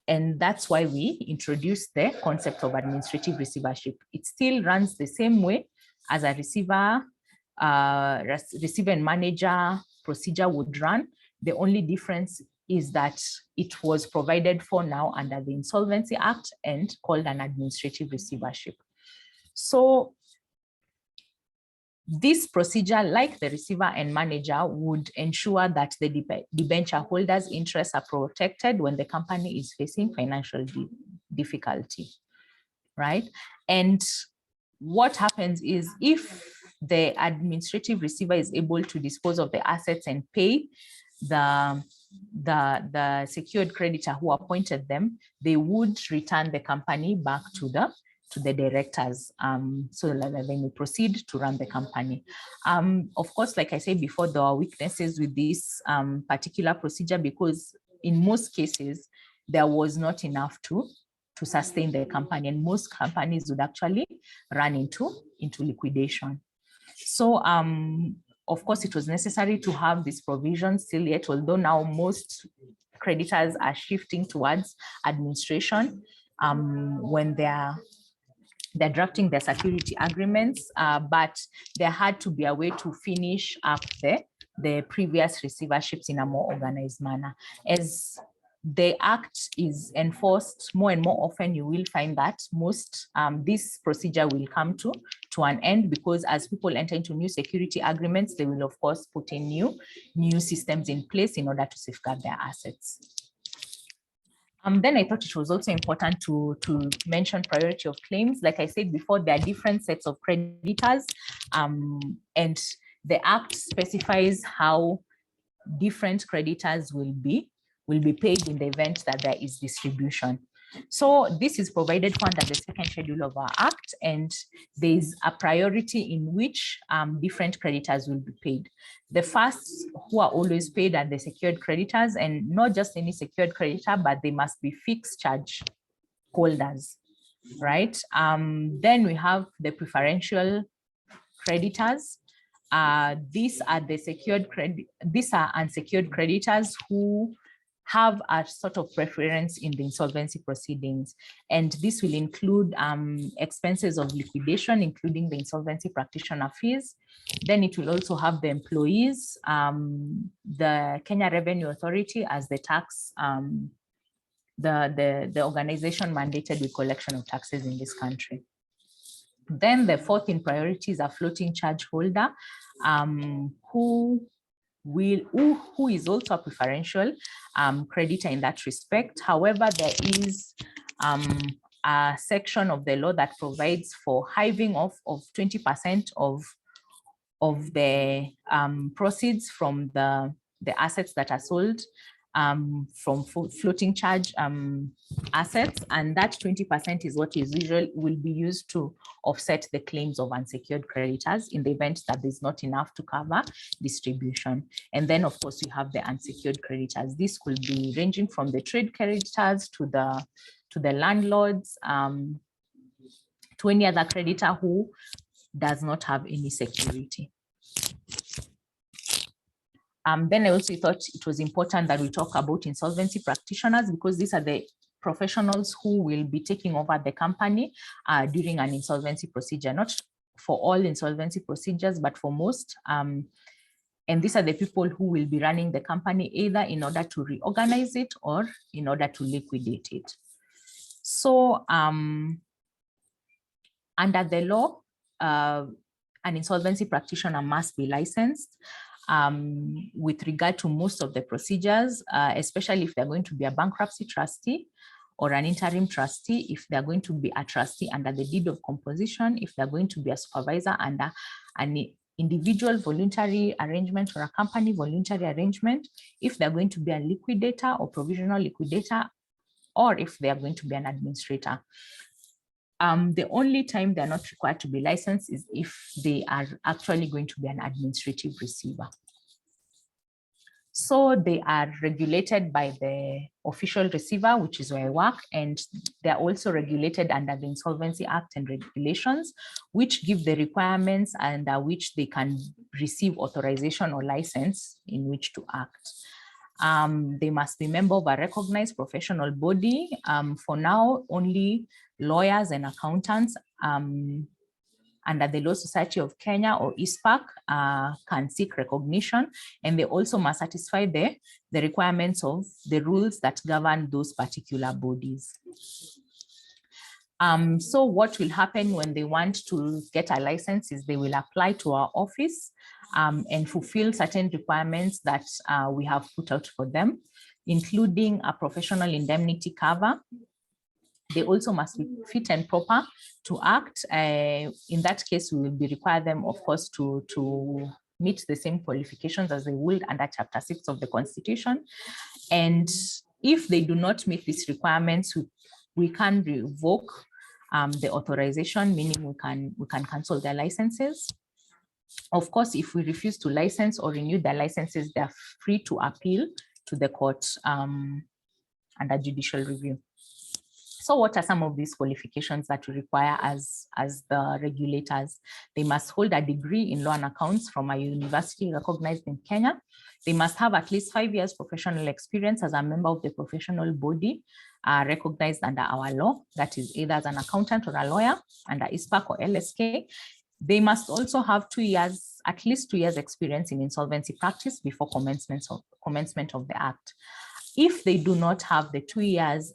And that's why we introduced the concept of administrative receivership. It still runs the same way as a receiver and manager procedure would run. The only difference is that it was provided for now under the Insolvency Act and called an administrative receivership. So this procedure, like the receiver and manager, would ensure that the debenture holders' interests are protected when the company is facing financial difficulty, right? And what happens is, if the administrative receiver is able to dispose of the assets and pay the secured creditor who appointed them, they would return the company back to the directors, so that they may proceed to run the company. Of course, like I said before, there are weaknesses with this particular procedure, because in most cases, there was not enough to sustain the company, and most companies would actually run into liquidation. So of course, it was necessary to have this provision still yet, although now most creditors are shifting towards administration when they're drafting their security agreements, but there had to be a way to finish up the previous receiverships in a more organized manner. As the act is enforced more and more often, you will find that most this procedure will come to an end, because as people enter into new security agreements, they will of course put in new systems in place in order to safeguard their assets. Then I thought it was also important to mention priority of claims. Like I said before, there are different sets of creditors, and the act specifies how different creditors will be paid in the event that there is distribution. So this is provided for under the second schedule of our act, and there is a priority in which different creditors will be paid. The first who are always paid are the secured creditors, and not just any secured creditor, but they must be fixed charge holders, right? Then we have the preferential creditors. These are unsecured creditors who have a sort of preference in the insolvency proceedings. And this will include expenses of liquidation, including the insolvency practitioner fees. Then it will also have the employees, the Kenya Revenue Authority as the tax, the organization mandated with collection of taxes in this country. Then the fourth in priority is a floating charge holder, who is also a preferential creditor in that respect. However, there is a section of the law that provides for hiving off of 20% of of the proceeds from the assets that are sold from floating charge assets, and that 20% is what is usually will be used to offset the claims of unsecured creditors in the event that there's not enough to cover distribution. And then of course you have the unsecured creditors. This could be ranging from the trade creditors to the landlords, to any other creditor who does not have any security. Then I also thought it was important that we talk about insolvency practitioners, because these are the professionals who will be taking over the company during an insolvency procedure, not for all insolvency procedures, but for most. And these are the people who will be running the company either in order to reorganize it or in order to liquidate it. So under the law, an insolvency practitioner must be licensed with regard to most of the procedures, especially if they're going to be a bankruptcy trustee or an interim trustee, if they're going to be a trustee under the deed of composition, if they're going to be a supervisor under an individual voluntary arrangement or a company voluntary arrangement, if they're going to be a liquidator or provisional liquidator, or if they are going to be an administrator. The only time they're not required to be licensed is if they are actually going to be an administrative receiver. So they are regulated by the official receiver, which is where I work, and they're also regulated under the Insolvency Act and regulations, which give the requirements under which they can receive authorization or license in which to act. They must be member of a recognized professional body. For now, only lawyers and accountants under the Law Society of Kenya or ISPAC can seek recognition, and they also must satisfy the requirements of the rules that govern those particular bodies. So what will happen when they want to get a license is they will apply to our office and fulfill certain requirements that we have put out for them, including a professional indemnity cover. They also must be fit and proper to act. In that case, we will be require them, of course, to meet the same qualifications as they would under Chapter 6 of the Constitution. And if they do not meet these requirements, we can revoke the authorization, meaning we can cancel their licenses. Of course, if we refuse to license or renew their licenses, they're free to appeal to the court under judicial review. So what are some of these qualifications that we require as the regulators? They must hold a degree in law and accounts from a university recognized in Kenya. They must have at least 5 years professional experience as a member of the professional body recognized under our law, that is either as an accountant or a lawyer under ISPAC or LSK. They must also have 2 years, at least 2 years experience in insolvency practice before commencement of the act. If they do not have the 2 years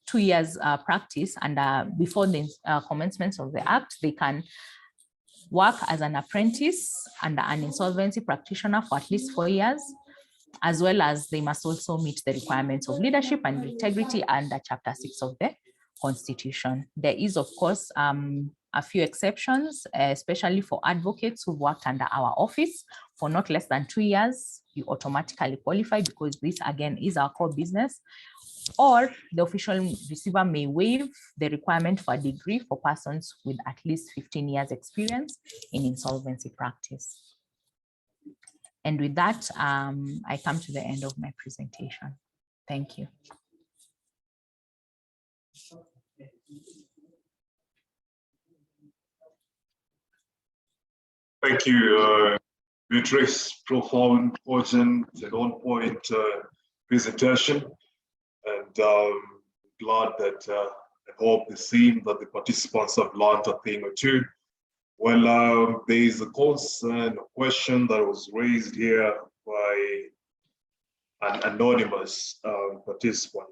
2 years practice and before the commencement of the act, they can work as an apprentice under an insolvency practitioner for at least 4 years, as well as they must also meet the requirements of leadership and integrity under Chapter 6 of the Constitution. There is, of course, a few exceptions, especially for advocates who worked under our office for not less than 2 years. You automatically qualify because this, again, is our core business. Or the official receiver may waive the requirement for a degree for persons with at least 15 years experience in insolvency practice. And with that, I come to the end of my presentation. Thank you. Thank you, Beatrice. Profound, urgent, and on-point presentation. And glad that I hope the same that the participants have learned a thing or two. Well, there is a concern, a question that was raised here by an anonymous participant.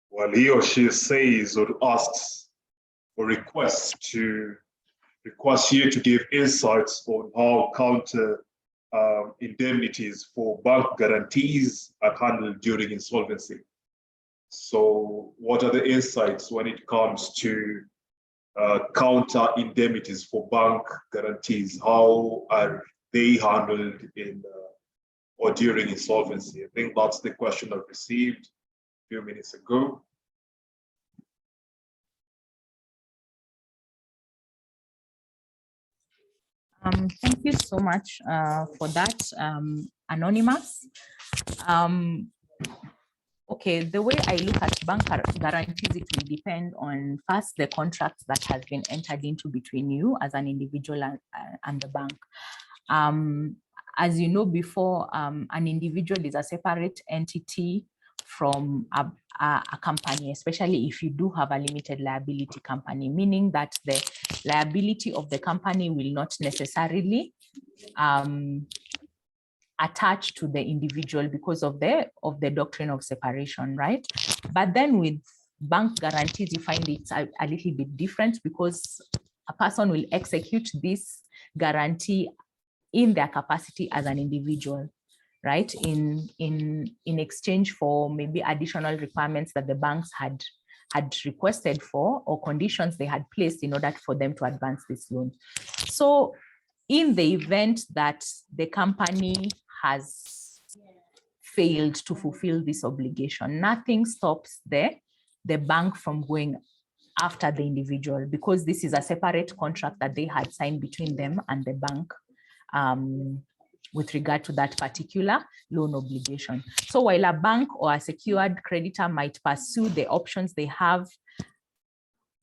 Well, he or she says or asks or requests you to give insights on how counter indemnities for bank guarantees are handled during insolvency. So what are the insights when it comes to counter indemnities for bank guarantees. How are they handled in or during insolvency? I think that's the question I've received a few minutes ago. Thank you so much for that, Anonymous. Okay, the way I look at bank guarantees, it will depend on first the contract that has been entered into between you as an individual and the bank. As you know before, an individual is a separate entity from a company, especially if you do have a limited liability company, meaning that the liability of the company will not necessarily attached to the individual because of the doctrine of separation, right? But then with bank guarantees, you find it's a little bit different because a person will execute this guarantee in their capacity as an individual, right? In exchange for maybe additional requirements that the banks had requested for, or conditions they had placed in order for them to advance this loan. So in the event that the company has failed to fulfill this obligation, nothing stops the bank from going after the individual, because this is a separate contract that they had signed between them and the bank with regard to that particular loan obligation. So while a bank or a secured creditor might pursue the options they have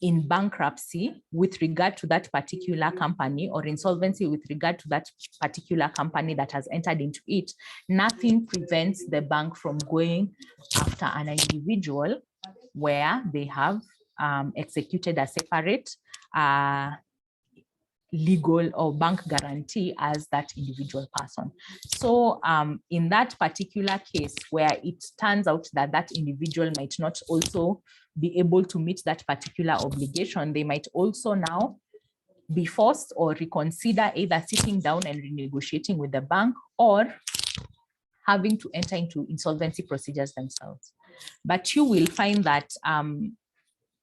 in bankruptcy with regard to that particular company, or insolvency with regard to that particular company that has entered into it, nothing prevents the bank from going after an individual where they have executed a separate legal or bank guarantee as that individual person. So in that particular case where it turns out that that individual might not also be able to meet that particular obligation, they might also now be forced or reconsider either sitting down and renegotiating with the bank or having to enter into insolvency procedures themselves. But you will find that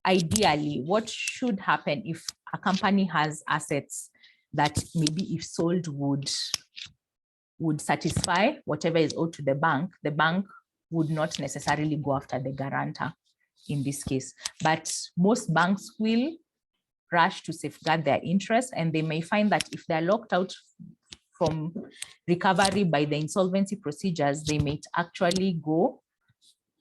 ideally, what should happen if a company has assets that maybe if sold would satisfy whatever is owed to the bank would not necessarily go after the guarantor in this case. But most banks will rush to safeguard their interests, and they may find that if they're locked out from recovery by the insolvency procedures, they may actually go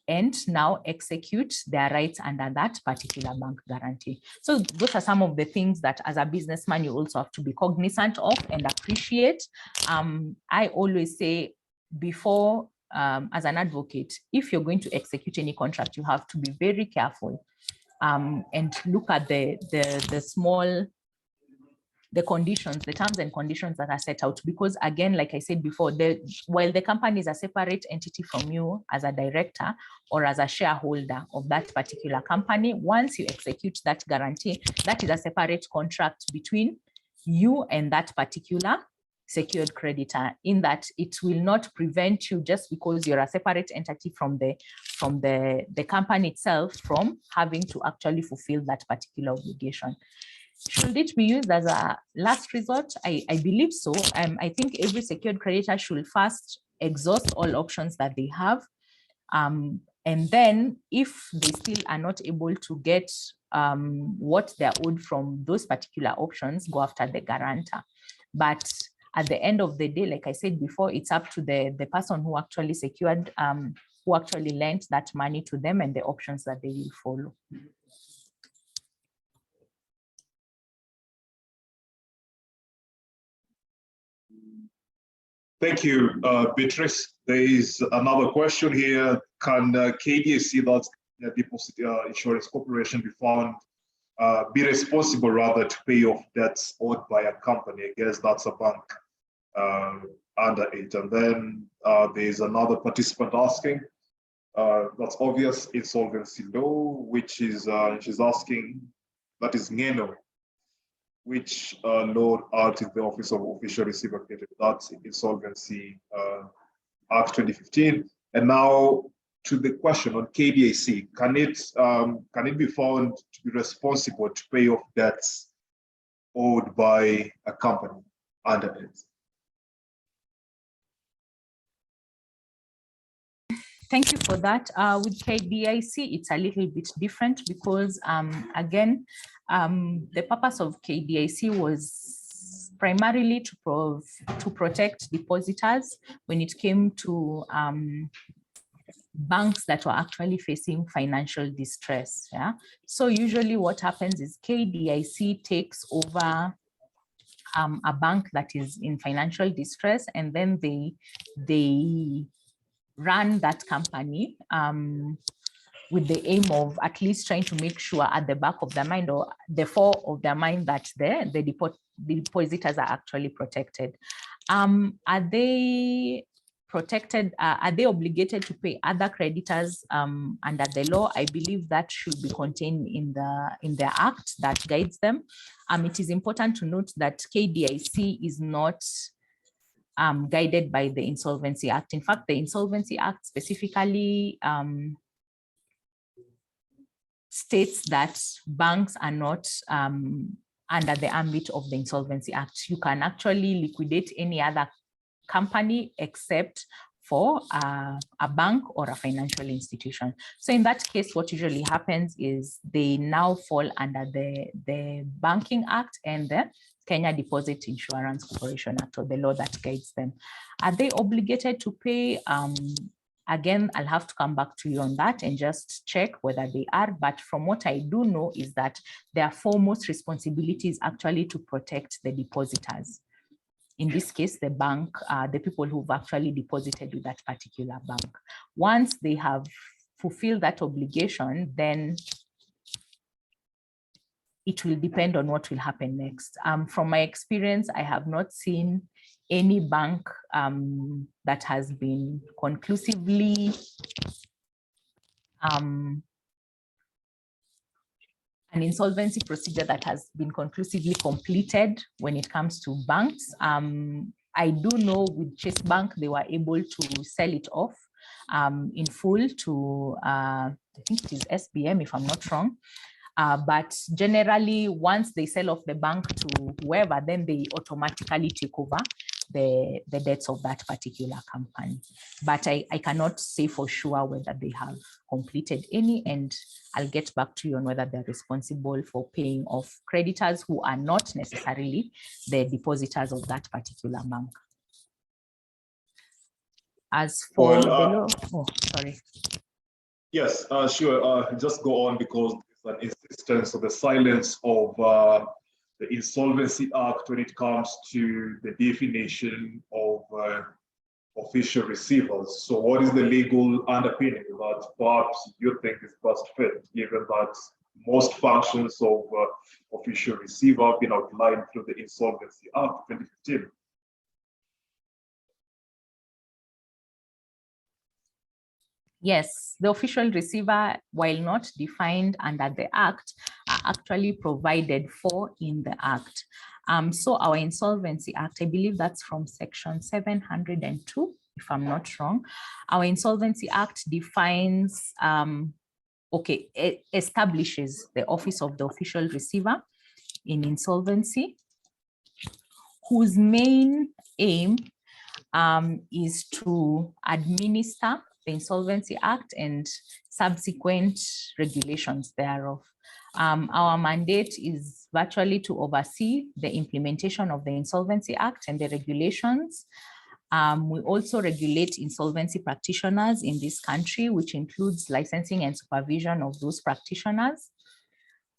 and now execute their rights under that particular bank guarantee. So those are some of the things that as a businessman, you also have to be cognizant of and appreciate. I always say before, as an advocate, if you're going to execute any contract, you have to be very careful and look at the conditions, the terms and conditions that are set out, because again, like I said before, while the company is a separate entity from you as a director or as a shareholder of that particular company, once you execute that guarantee, that is a separate contract between you and that particular secured creditor, in that it will not prevent you, just because you're a separate entity from the company itself, from having to actually fulfill that particular obligation. Should it be used as a last resort? I believe so. I think every secured creditor should first exhaust all options that they have. And then if they still are not able to get what they're owed from those particular options, go after the guarantor. But at the end of the day, like I said before, it's up to the person who actually secured, who actually lent that money to them, and the options that they will follow. Thank you, Beatrice. There is another question here. Can KDA see that the Deposit Insurance Corporation be responsible rather to pay off debts owed by a company? I guess that's a bank under it. And then there's another participant asking, that's obvious, insolvency law, which is, she's asking, that is NENO, which law out in the Office of Official Receiver, that's Insolvency Act 2015. And now to the question on KDAC, can it be found to be responsible to pay off debts owed by a company under it? Thank you for that. With KDIC, it's a little bit different because, again, the purpose of KDIC was primarily to protect depositors when it came to banks that were actually facing financial distress. Yeah. So usually what happens is KDIC takes over a bank that is in financial distress, and then they run that company with the aim of at least trying to make sure at the back of their mind or the fore of their mind that the depositors are actually protected. Are they protected? Are they obligated to pay other creditors under the law? I believe that should be contained in the act that guides them. It is important to note that KDIC is not guided by the Insolvency Act. In fact, the Insolvency Act specifically states that banks are not under the ambit of the Insolvency Act. You can actually liquidate any other company except for a bank or a financial institution. So in that case, what usually happens is they now fall under the Banking Act and the Kenya Deposit Insurance Corporation Act, or the law that guides them. Are they obligated to pay? Again, I'll have to come back to you on that and just check whether they are. But from what I do know is that their foremost responsibility is actually to protect the depositors. In this case, the bank, the people who've actually deposited with that particular bank. Once they have fulfilled that obligation, then it will depend on what will happen next. From my experience, I have not seen any bank that has been conclusively an insolvency procedure that has been conclusively completed when it comes to banks. I do know with Chase Bank, they were able to sell it off in full to, I think it is SBM, if I'm not wrong. But generally, once they sell off the bank to whoever, then they automatically take over the debts of that particular company. But I cannot say for sure whether they have completed any, and I'll get back to you on whether they're responsible for paying off creditors who are not necessarily the depositors of that particular bank. As for the law, oh, sorry. Yes, sure. Just go on, because there's an insistence of the silence of the Insolvency Act when it comes to the definition of official receivers. So what is the legal underpinning that perhaps you think is best fit, given that most functions of official receiver have been outlined through the Insolvency Act 2015? Yes, the official receiver, while not defined under the Act, are actually provided for in the Act. So our Insolvency Act, I believe that's from section 702, if I'm not wrong. Our Insolvency Act defines, establishes the office of the official receiver in insolvency, whose main aim is to administer the Insolvency Act and subsequent regulations thereof. Our mandate is virtually to oversee the implementation of the Insolvency Act and the regulations. We also regulate insolvency practitioners in this country, which includes licensing and supervision of those practitioners.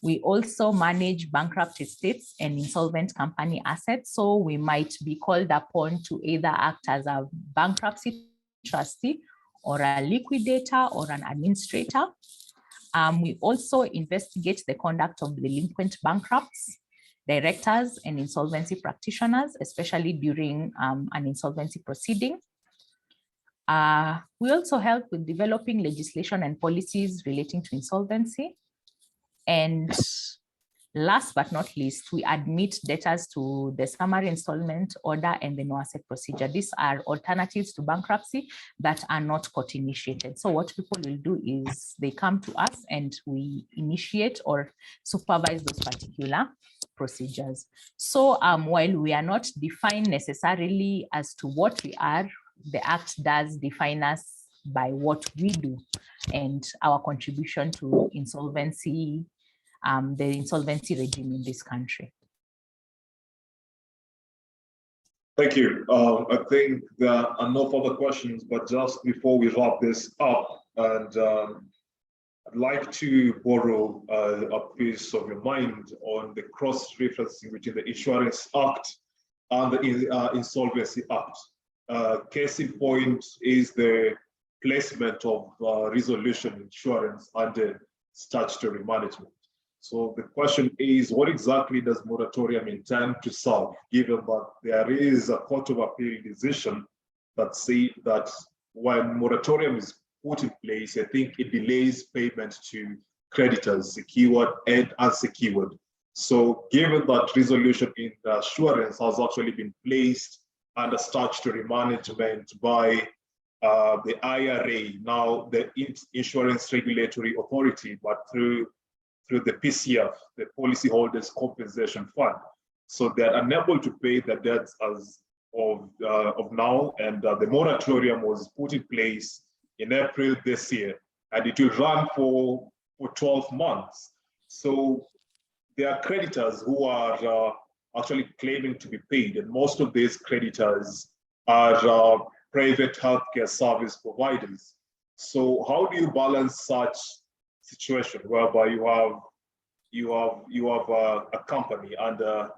We also manage bankrupt estates and insolvent company assets. So we might be called upon to either act as a bankruptcy trustee or a liquidator or an administrator. We also investigate the conduct of delinquent bankrupts, directors, and insolvency practitioners, especially during an insolvency proceeding. We also help with developing legislation and policies relating to insolvency. And Last but not least, we admit debtors to the summary installment order and the no asset procedure. These are alternatives to bankruptcy that are not court initiated. So what people will do is they come to us and we initiate or supervise those particular procedures. So while we are not defined necessarily as to what we are, the Act does define us by what we do and our contribution to insolvency, the insolvency regime in this country. Thank you. I think there are no further questions, but just before we wrap this up, and I'd like to borrow a piece of your mind on the cross-referencing between the Insurance Act and the Insolvency Act. Case in point is the placement of resolution insurance under statutory management. So the question is, what exactly does moratorium intend to solve, given that there is a Court of Appeal decision that says that when moratorium is put in place, I think it delays payment to creditors, secured and unsecured. So given that resolution in assurance has actually been placed under statutory management by the IRA, now the Insurance Regulatory Authority, but through the PCF, the Policyholders Compensation Fund. So they're unable to pay the debts as of now, and the moratorium was put in place in April this year, and it will run for 12 months. So there are creditors who are actually claiming to be paid, and most of these creditors are private healthcare service providers. So how do you balance such situation whereby you have a company under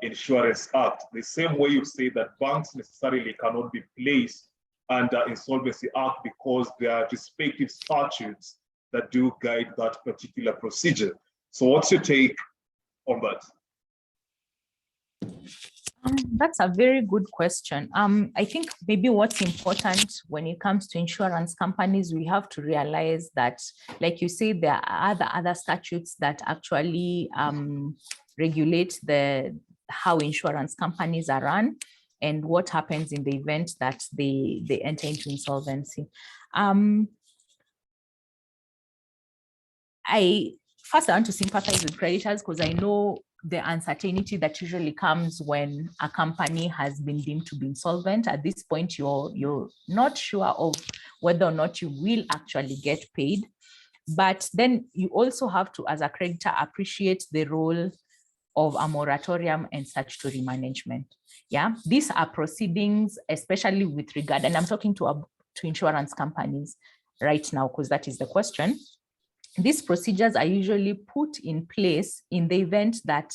Insurance Act, the same way you say that banks necessarily cannot be placed under Insolvency Act because there are respective statutes that do guide that particular procedure. So what's your take on that? That's a very good question. I think maybe what's important when it comes to insurance companies, we have to realize that, like you say, there are other statutes that actually regulate how insurance companies are run and what happens in the event that they enter into insolvency. I want to sympathize with creditors because I know the uncertainty that usually comes when a company has been deemed to be insolvent. At this point, you're not sure of whether or not you will actually get paid. But then you also have to, as a creditor, appreciate the role of a moratorium and statutory management. Yeah, these are proceedings, especially with regard, and I'm talking to insurance companies right now because that is the question. These procedures are usually put in place in the event that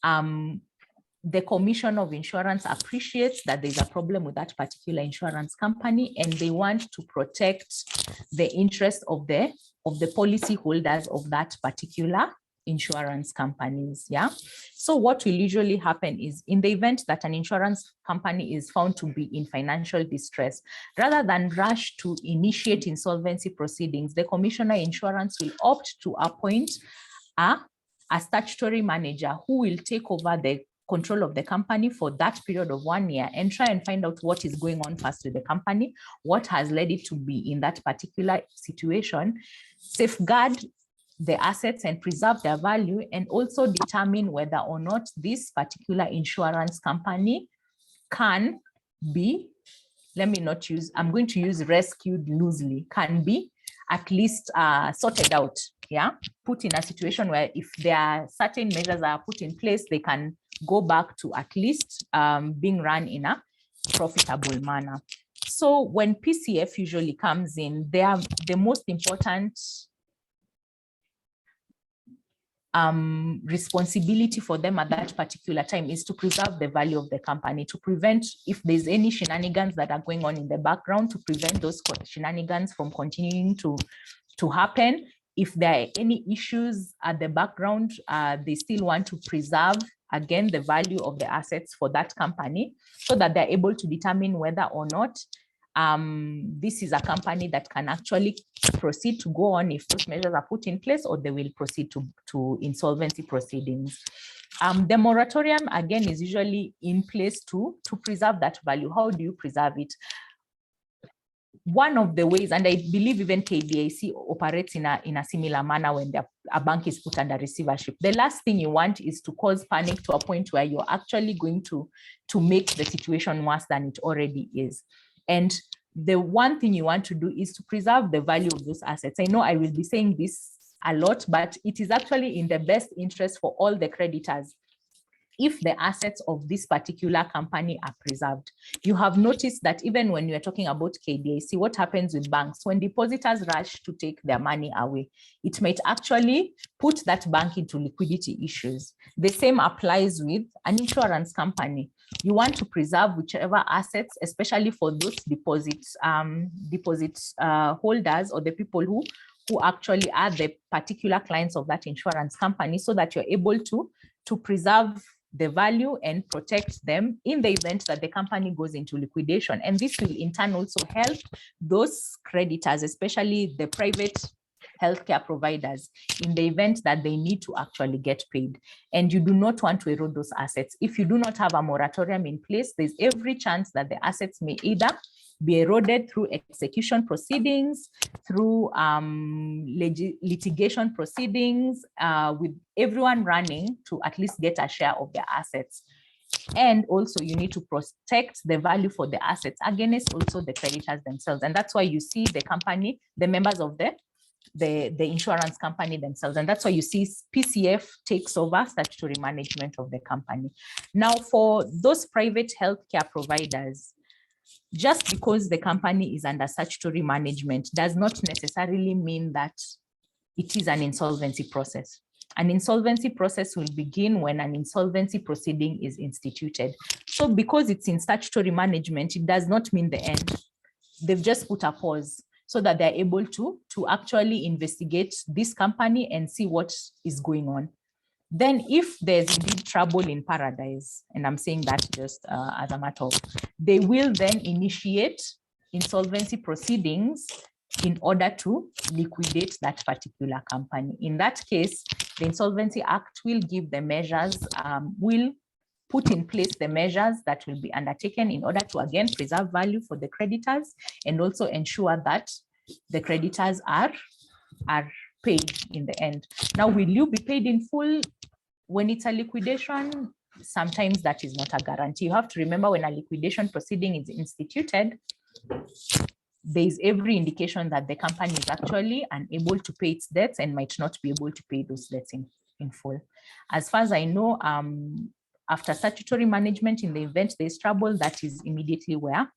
the Commission of Insurance appreciates that there's a problem with that particular insurance company and they want to protect the interest of the policy holders of that particular insurance companies. Yeah. So what will usually happen is in the event that an insurance company is found to be in financial distress, rather than rush to initiate insolvency proceedings, the Commissioner Insurance will opt to appoint a statutory manager who will take over the control of the company for that period of 1 year and try and find out what is going on first with the company, what has led it to be in that particular situation, safeguard the assets and preserve their value, and also determine whether or not this particular insurance company can be, I'm going to use rescued loosely, can be at least sorted out, yeah, put in a situation where if there are certain measures that are put in place, they can go back to at least being run in a profitable manner. So when PCF usually comes in, they are the most important responsibility for them at that particular time is to preserve the value of the company, to prevent if there's any shenanigans that are going on in the background, to prevent those shenanigans from continuing to happen. If there are any issues at the background, they still want to preserve, again, the value of the assets for that company so that they're able to determine whether or not this is a company that can actually proceed to go on if those measures are put in place, or they will proceed to insolvency proceedings. The moratorium, again, is usually in place to preserve that value. How do you preserve it? One of the ways, and I believe even KDIC operates in a similar manner when a bank is put under receivership. The last thing you want is to cause panic to a point where you're actually going to make the situation worse than it already is. And the one thing you want to do is to preserve the value of those assets. I know I will be saying this a lot, but it is actually in the best interest for all the creditors if the assets of this particular company are preserved. You have noticed that even when you're talking about KDIC, what happens with banks, when depositors rush to take their money away, it might actually put that bank into liquidity issues. The same applies with an insurance company. You want to preserve whichever assets, especially for those deposit holders, or the people who actually are the particular clients of that insurance company, so that you're able to preserve the value and protect them in the event that the company goes into liquidation. And this will in turn also help those creditors, especially the private healthcare providers, in the event that they need to actually get paid. And you do not want to erode those assets. If you do not have a moratorium in place, there's every chance that the assets may either be eroded through execution proceedings, through litigation proceedings, with everyone running to at least get a share of their assets. And also you need to protect the value for the assets against also the creditors themselves. And that's why you see the company, the members of the insurance company themselves. And that's why you see PCF takes over statutory management of the company. Now, for those private healthcare providers, just because the company is under statutory management does not necessarily mean that it is an insolvency process. An insolvency process will begin when an insolvency proceeding is instituted. So because it's in statutory management, it does not mean the end. They've just put a pause so that they're able to actually investigate this company and see what is going on. Then if there's indeed trouble in paradise, and I'm saying that just as a matter of, they will then initiate insolvency proceedings in order to liquidate that particular company. In that case, the Insolvency Act will give the measures, will put in place the measures that will be undertaken in order to, again, preserve value for the creditors and also ensure that the creditors are paid in the end. Now, will you be paid in full when it's a liquidation? Sometimes that is not a guarantee. You have to remember, when a liquidation proceeding is instituted, there is every indication that the company is actually unable to pay its debts and might not be able to pay those debts in full. As far as I know, after statutory management, in the event there's trouble, that is immediately where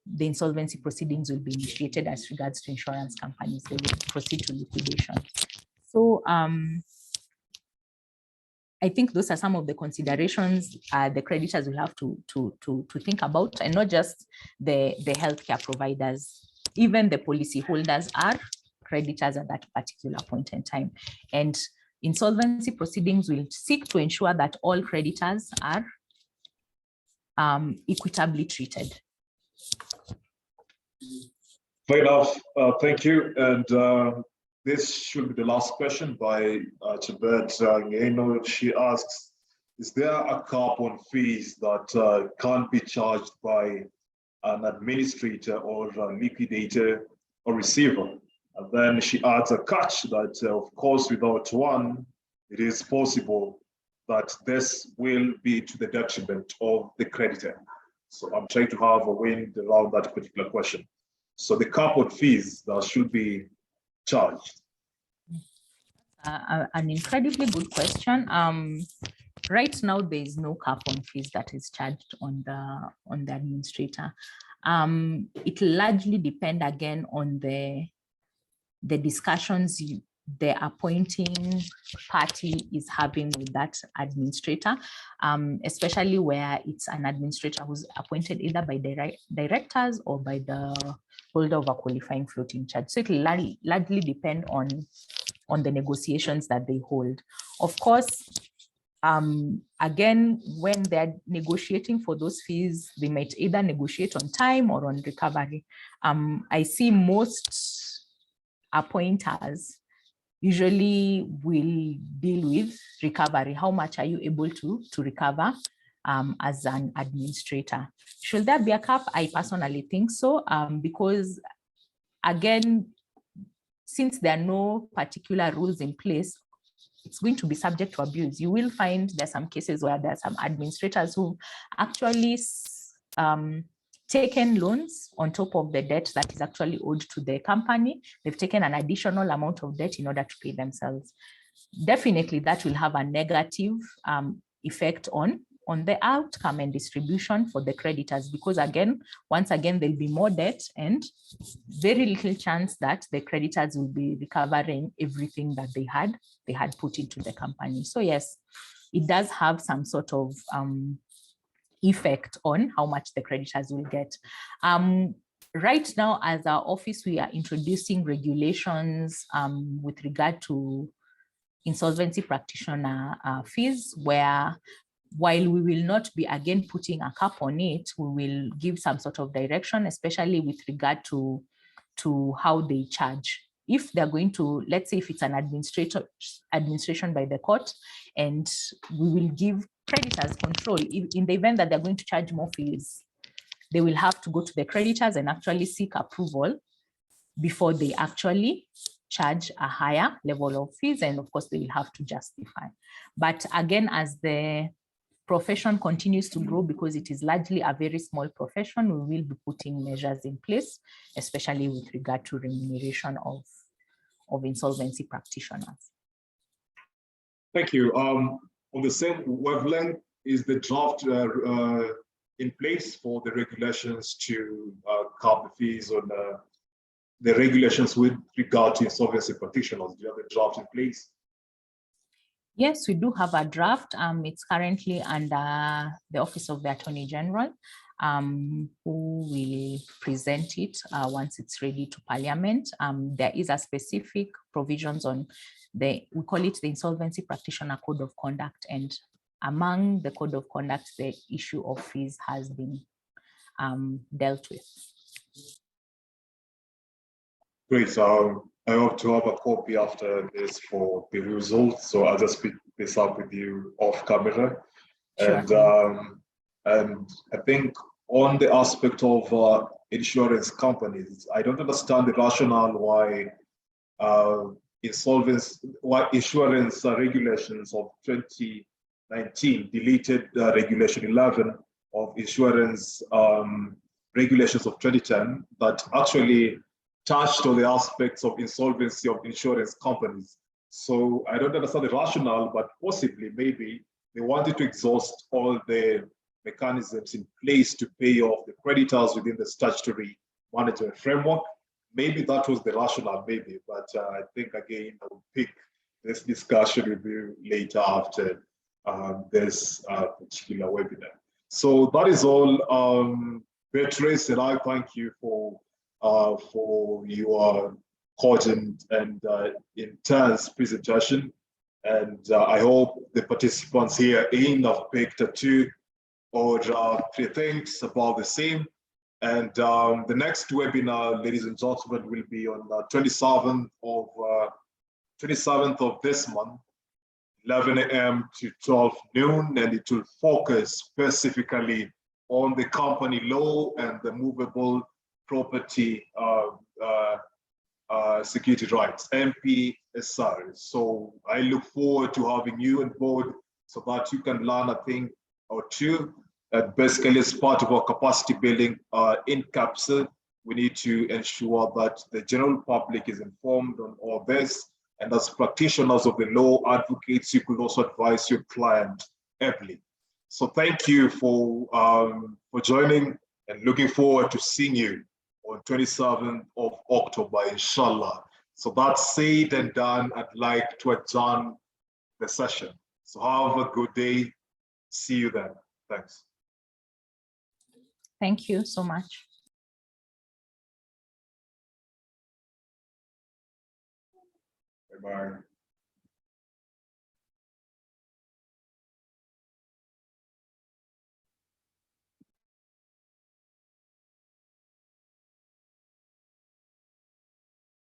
the insolvency proceedings will be initiated as regards to insurance companies. They will proceed to liquidation. So I think those are some of the considerations the creditors will have to think about, and not just the healthcare providers. Even the policy holders are creditors at that particular point in time. And insolvency proceedings will seek to ensure that all creditors are equitably treated. Fair enough. Thank you. And this should be the last question by Chibet Ngeno. She asks, is there a cap on fees that can't be charged by an administrator or a liquidator or receiver? And then she adds a catch that, of course, without one, it is possible that this will be to the detriment of the creditor. So I'm trying to have a wind around that particular question. So the cap on fees that should be charged. An incredibly good question. Right now, there is no cap on fees that is charged on the administrator. It will largely depend again on the discussions the appointing party is having with that administrator, especially where it's an administrator who's appointed either by directors or by the holder of a qualifying floating charge. So it will largely depend on the negotiations that they hold. Of course, Again, when they're negotiating for those fees, they might either negotiate on time or on recovery. I see most appointers usually will deal with recovery. How much are you able to recover as an administrator? Should there be a cap? I personally think so, because again, since there are no particular rules in place, it's going to be subject to abuse. You will find there's some cases where there are some administrators who actually taken loans on top of the debt that is actually owed to the company. They've taken an additional amount of debt in order to pay themselves. Definitely that will have a negative effect on the outcome and distribution for the creditors, because again, once again, there'll be more debt and very little chance that the creditors will be recovering everything that they had put into the company. So yes, it does have some sort of effect on how much the creditors will get. Right now, as our office, we are introducing regulations with regard to insolvency practitioner fees, where while we will not be again putting a cap on it, we will give some sort of direction, especially with regard to how they charge. If they're going to, let's say if it's an administration by the court, and we will give creditors control in the event that they're going to charge more fees, they will have to go to the creditors and actually seek approval before they actually charge a higher level of fees. And of course, they will have to justify. But again, as the profession continues to grow, because it is largely a very small profession, we will be putting measures in place, especially with regard to remuneration of insolvency practitioners. Thank you. On the same wavelength, is the draft in place for the regulations to cap the fees on the regulations with regard to insolvency practitioners? Do you have a draft in place? Yes, we do have a draft. It's currently under the Office of the Attorney General, who will present it once it's ready to Parliament. There is a specific provisions on we call it the Insolvency Practitioner Code of Conduct, and among the Code of Conduct, the issue of fees has been dealt with. Great. I hope to have a copy after this for the results. So I'll just pick this up with you off camera. Sure. And I think on the aspect of insurance companies, I don't understand the rationale why insurance regulations of 2019 deleted Regulation 11 of insurance regulations of 2010 that actually touched on the aspects of insolvency of insurance companies. So I don't understand the rationale, but possibly maybe they wanted to exhaust all the mechanisms in place to pay off the creditors within the statutory management framework. Maybe that was the rationale, maybe, but I think again, I will pick this discussion with you later after this particular webinar. So that is all. Beatrice, and I thank you for your cogent and intense presentation. And I hope the participants here in have picked two or three things about the same. And the next webinar, ladies and gentlemen, will be on the 27th of this month, 11 a.m. to 12 noon, and it will focus specifically on the company law and the movable property security rights, MPSR. So I look forward to having you on board so that you can learn a thing or two. Basically, as part of our capacity building in Capsule, we need to ensure that the general public is informed on all this. And as practitioners of the law, advocates, you could also advise your client amply. So thank you for joining, and looking forward to seeing you on 27th of October, inshallah. So that's said and done. I'd like to adjourn the session. So have a good day. See you then. Thanks. Thank you so much. Bye-bye.